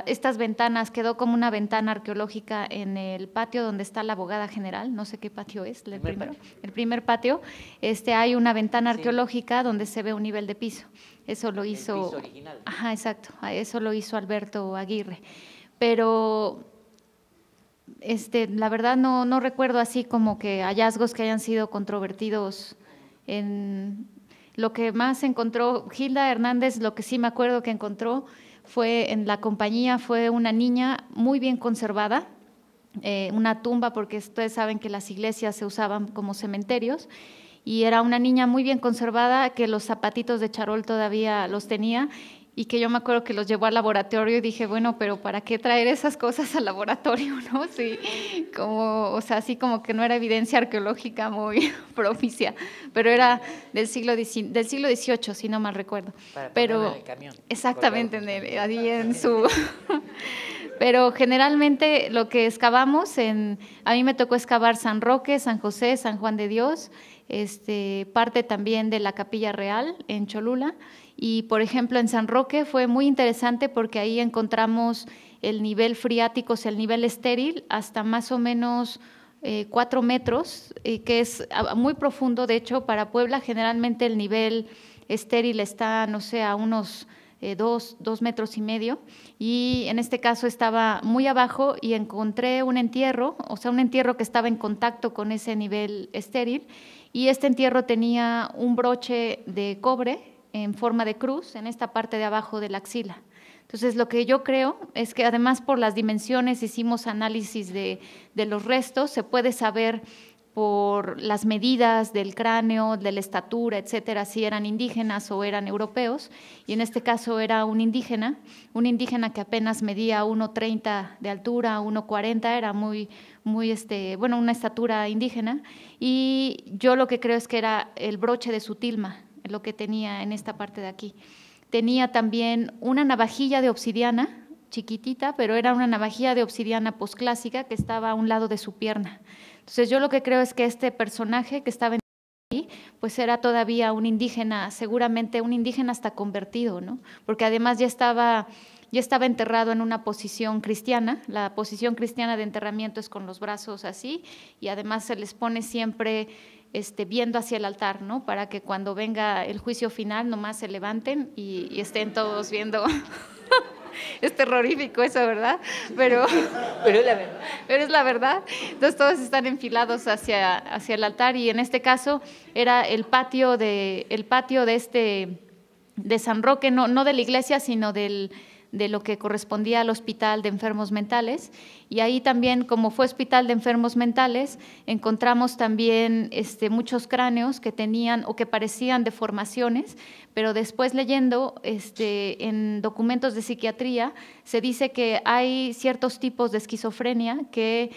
estas ventanas, quedó como una ventana arqueológica en el patio donde está la abogada general, no sé qué patio es, el primer patio, hay una ventana arqueológica donde se ve un nivel de piso. Eso lo hizo… El piso original. Ajá, exacto, eso lo hizo Alberto Aguirre. Pero la verdad no recuerdo así como que hallazgos que hayan sido controvertidos. Lo que más encontró Gilda Hernández, lo que sí me acuerdo que encontró fue en la compañía, fue una niña muy bien conservada, una tumba, porque ustedes saben que las iglesias se usaban como cementerios, y era una niña muy bien conservada, que los zapatitos de charol todavía los tenía, y que yo me acuerdo que los llevó al laboratorio y dije, bueno, pero ¿para qué traer esas cosas al laboratorio, no? Sí, como, o sea, así como que no era evidencia arqueológica muy propicia, pero era del siglo XVIII, si no mal recuerdo. Para pero ponerla en el camión. exactamente, ahí en su… Pero generalmente lo que excavamos, a mí me tocó excavar San Roque, San José, San Juan de Dios, parte también de la Capilla Real en Cholula. Y, por ejemplo, en San Roque fue muy interesante porque ahí encontramos el nivel freático, o sea, el nivel estéril, hasta más o menos 4 metros, que es muy profundo. De hecho, para Puebla generalmente el nivel estéril está, no sé, a unos 2 metros y medio, y en este caso estaba muy abajo y encontré un entierro, o sea, un entierro que estaba en contacto con ese nivel estéril, y este entierro tenía un broche de cobre en forma de cruz en esta parte de abajo de la axila. Entonces, lo que yo creo es que además por las dimensiones hicimos análisis de los restos, se puede saber por las medidas del cráneo, de la estatura, etcétera, si eran indígenas o eran europeos, y en este caso era un indígena que apenas medía 1,30 de altura, 1,40, era muy, bueno, una estatura indígena, y yo lo que creo es que era el broche de su tilma, lo que tenía en esta parte de aquí. Tenía también una navajilla de obsidiana, chiquitita, pero era una navajilla de obsidiana posclásica que estaba a un lado de su pierna. Entonces yo lo que creo es que este personaje que estaba ahí, pues era todavía un indígena, seguramente un indígena hasta convertido, ¿no? Porque además ya estaba enterrado en una posición cristiana. La posición cristiana de enterramiento es con los brazos así, y además se les pone siempre viendo hacia el altar, ¿no? Para que cuando venga el juicio final nomás se levanten y estén todos viendo. Es terrorífico eso, ¿verdad? Pero es la verdad. Pero es la verdad. Entonces todos están enfilados hacia el altar, y en este caso era el patio de San Roque, no de la iglesia, sino de lo que correspondía al hospital de enfermos mentales. Y ahí también, como fue hospital de enfermos mentales, encontramos también muchos cráneos que tenían o que parecían deformaciones, pero después leyendo en documentos de psiquiatría se dice que hay ciertos tipos de esquizofrenia que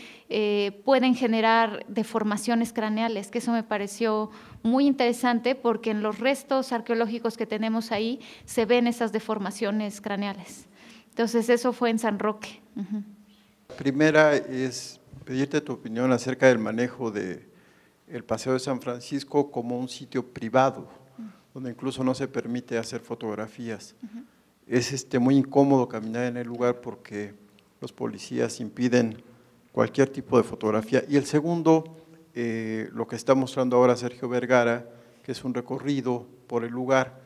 pueden generar deformaciones craneales, que eso me pareció muy interesante porque en los restos arqueológicos que tenemos ahí se ven esas deformaciones craneales. Entonces eso fue en San Roque. Uh-huh. La primera es pedirte tu opinión acerca del manejo del Paseo de San Francisco como un sitio privado, donde incluso no se permite hacer fotografías. Uh-huh. Es muy incómodo caminar en el lugar porque los policías impiden cualquier tipo de fotografía. Y el segundo, lo que está mostrando ahora Sergio Vergara, que es un recorrido por el lugar,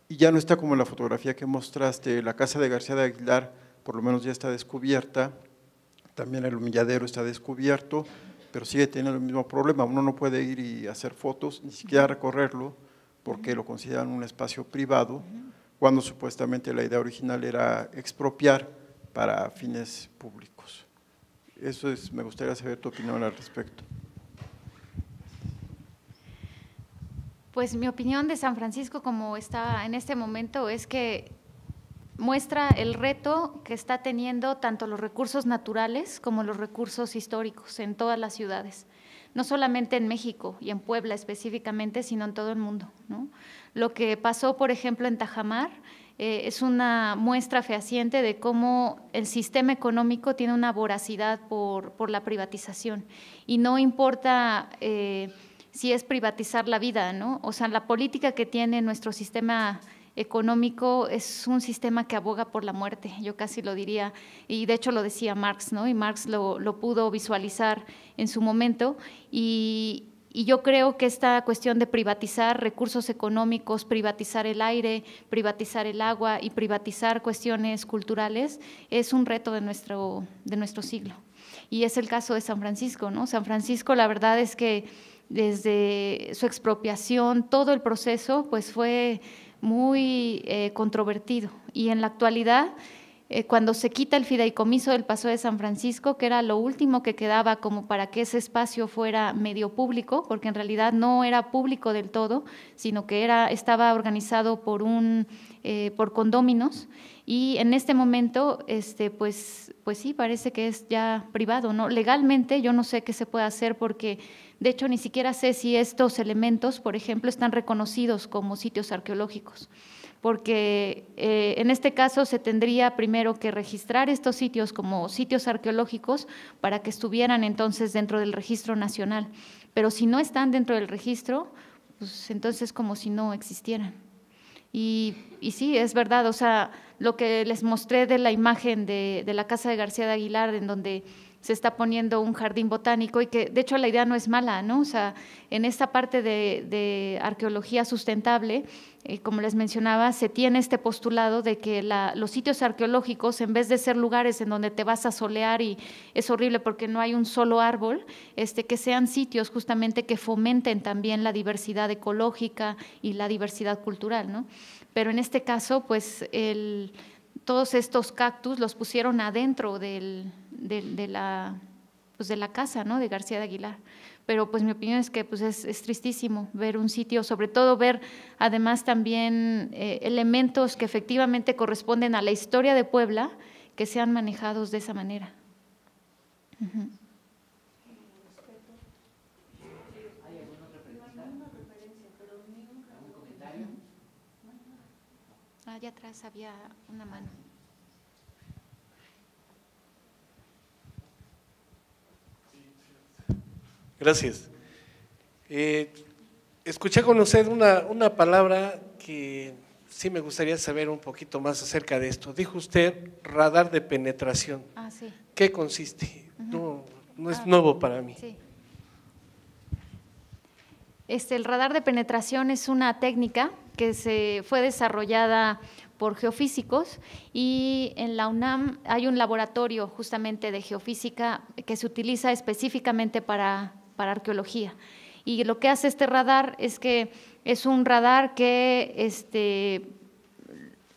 y ya no está como en la fotografía que mostraste. La casa de García de Aguilar por lo menos ya está descubierta, también el humilladero está descubierto, pero sigue teniendo el mismo problema. Uno no puede ir y hacer fotos, ni siquiera recorrerlo, porque lo consideran un espacio privado, cuando supuestamente la idea original era expropiar para fines públicos. Me gustaría saber tu opinión al respecto. Pues mi opinión de San Francisco como está en este momento es que muestra el reto que está teniendo tanto los recursos naturales como los recursos históricos en todas las ciudades, no solamente en México y en Puebla específicamente, sino en todo el mundo, ¿no? Lo que pasó, por ejemplo, en Tajamar es una muestra fehaciente de cómo el sistema económico tiene una voracidad por la privatización, y no importa si es privatizar la vida, ¿no? O sea, la política que tiene nuestro sistema económico es un sistema que aboga por la muerte, yo casi lo diría, y de hecho lo decía Marx, ¿no? Y Marx lo pudo visualizar en su momento, y yo creo que esta cuestión de privatizar recursos económicos, privatizar el aire, privatizar el agua y privatizar cuestiones culturales es un reto de nuestro siglo. Y es el caso de San Francisco, ¿no? San Francisco, la verdad es que desde su expropiación, todo el proceso pues fue muy controvertido, y en la actualidad cuando se quita el fideicomiso del Paseo de San Francisco, que era lo último que quedaba como para que ese espacio fuera medio público, porque en realidad no era público del todo, sino que estaba organizado por condóminos, y en este momento, pues sí, parece que es ya privado, ¿no? Legalmente yo no sé qué se puede hacer, porque de hecho ni siquiera sé si estos elementos, por ejemplo, están reconocidos como sitios arqueológicos, porque en este caso se tendría primero que registrar estos sitios como sitios arqueológicos para que estuvieran entonces dentro del registro nacional, pero si no están dentro del registro, pues entonces como si no existieran. Y sí, es verdad, o sea, lo que les mostré de la imagen de la casa de García de Aguilar, en donde se está poniendo un jardín botánico, y que de hecho la idea no es mala, ¿no? O sea, en esta parte de arqueología sustentable, como les mencionaba, se tiene este postulado de que los sitios arqueológicos, en vez de ser lugares en donde te vas a solear y es horrible porque no hay un solo árbol, que sean sitios justamente que fomenten también la diversidad ecológica y la diversidad cultural, ¿no? Pero en este caso, pues todos estos cactus los pusieron adentro de la casa, ¿no?, de García de Aguilar. Pero pues mi opinión es que pues es tristísimo ver un sitio, sobre todo ver además también elementos que efectivamente corresponden a la historia de Puebla, que sean manejados de esa manera. Uh-huh. Allá atrás había una mano. Gracias. Escuché con usted una palabra que sí me gustaría saber un poquito más acerca de esto. Dijo usted radar de penetración. Ah, sí. ¿Qué consiste? Uh-huh. No es nuevo para mí. Sí. El radar de penetración es una técnica que fue desarrollada por geofísicos, y en la UNAM hay un laboratorio justamente de geofísica que se utiliza específicamente para arqueología. Y lo que hace este radar es que es un radar que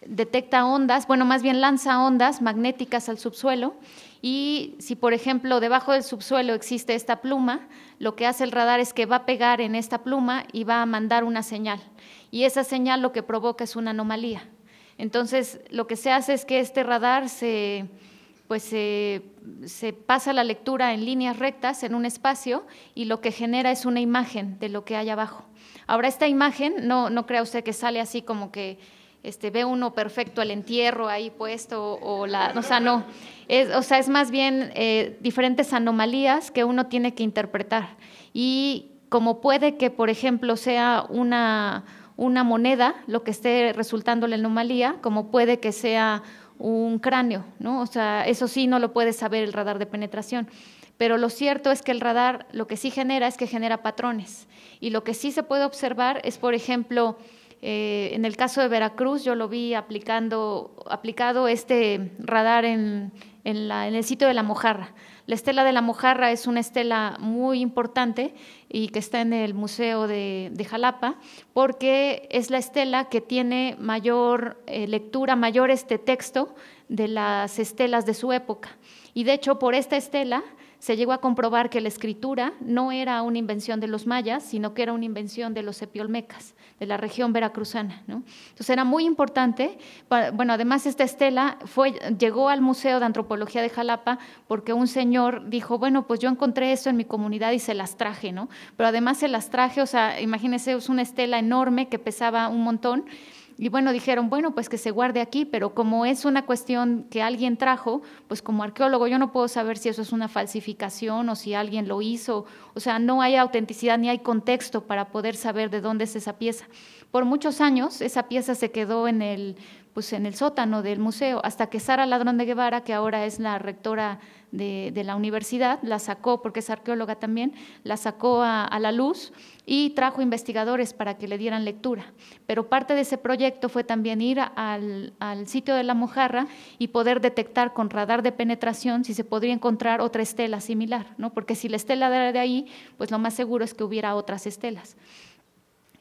detecta ondas, bueno, más bien lanza ondas magnéticas al subsuelo, y si por ejemplo debajo del subsuelo existe esta pluma, lo que hace el radar es que va a pegar en esta pluma y va a mandar una señal, y esa señal lo que provoca es una anomalía. Entonces lo que se hace es que este radar se pasa la lectura en líneas rectas en un espacio, y lo que genera es una imagen de lo que hay abajo. Ahora, esta imagen, no crea usted que sale así como que ve uno perfecto el entierro ahí puesto, o sea, no, es más bien diferentes anomalías que uno tiene que interpretar, y como puede que, por ejemplo, sea una moneda lo que esté resultando la anomalía, como puede que sea un cráneo, ¿no? O sea, eso sí no lo puede saber el radar de penetración, pero lo cierto es que el radar lo que sí genera es que genera patrones, y lo que sí se puede observar es, por ejemplo, en el caso de Veracruz, yo lo vi aplicado este radar en el sitio de la Mojarra. La estela de la Mojarra es una estela muy importante y que está en el Museo de Jalapa, porque es la estela que tiene mayor lectura, mayor texto de las estelas de su época. Y de hecho, por esta estela se llegó a comprobar que la escritura no era una invención de los mayas, sino que era una invención de los epiolmecas, de la región veracruzana, ¿no? Entonces era muy importante. Bueno, además esta estela llegó al Museo de Antropología de Jalapa porque un señor dijo, bueno, pues yo encontré esto en mi comunidad y se las traje, ¿no? Pero además se las traje, o sea, imagínense, es una estela enorme que pesaba un montón. Y bueno, dijeron, bueno, pues que se guarde aquí, pero como es una cuestión que alguien trajo, pues como arqueólogo yo no puedo saber si eso es una falsificación o si alguien lo hizo, o sea, no hay autenticidad ni hay contexto para poder saber de dónde es esa pieza. Por muchos años esa pieza se quedó en el sótano del museo, hasta que Sara Ladrón de Guevara, que ahora es la rectora de la universidad, la sacó, porque es arqueóloga también, la sacó a la luz y trajo investigadores para que le dieran lectura. Pero parte de ese proyecto fue también ir al sitio de la Mojarra y poder detectar con radar de penetración si se podría encontrar otra estela similar, ¿no? Porque si la estela era de ahí, pues lo más seguro es que hubiera otras estelas.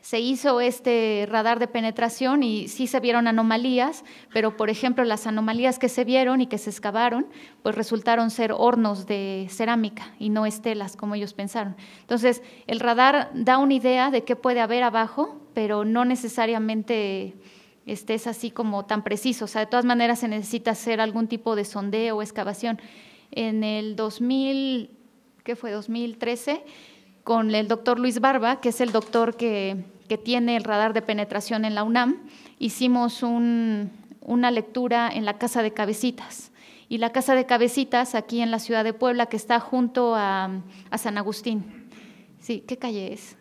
se hizo este radar de penetración y sí se vieron anomalías, pero por ejemplo las anomalías que se vieron y que se excavaron, pues resultaron ser hornos de cerámica y no estelas como ellos pensaron. Entonces el radar da una idea de qué puede haber abajo, pero no necesariamente es así como tan preciso. O sea, de todas maneras se necesita hacer algún tipo de sondeo o excavación. En el 2013, con el doctor Luis Barba, que es el doctor que tiene el radar de penetración en la UNAM, hicimos una lectura en la Casa de Cabecitas. Y la Casa de Cabecitas, aquí en la ciudad de Puebla, que está junto a San Agustín. Sí, ¿qué calle es?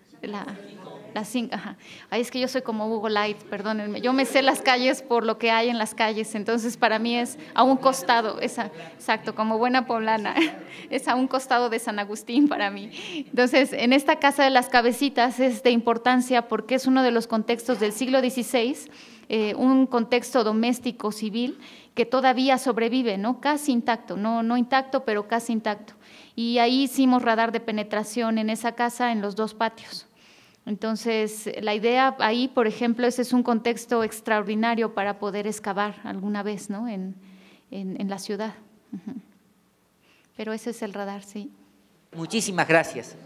La 5, ajá. Ay, es que yo soy como Hugo Light, perdónenme. Yo me sé las calles por lo que hay en las calles, entonces para mí es a un costado, exacto, como buena poblana, es a un costado de San Agustín para mí. Entonces, en esta Casa de las Cabecitas es de importancia porque es uno de los contextos del siglo XVI, un contexto doméstico civil que todavía sobrevive, ¿no? Casi intacto, no intacto, pero casi intacto. Y ahí hicimos radar de penetración en esa casa, en los 2 patios. Entonces, la idea ahí, por ejemplo, ese es un contexto extraordinario para poder excavar alguna vez, ¿no? en la ciudad. Pero ese es el radar, sí. Muchísimas gracias.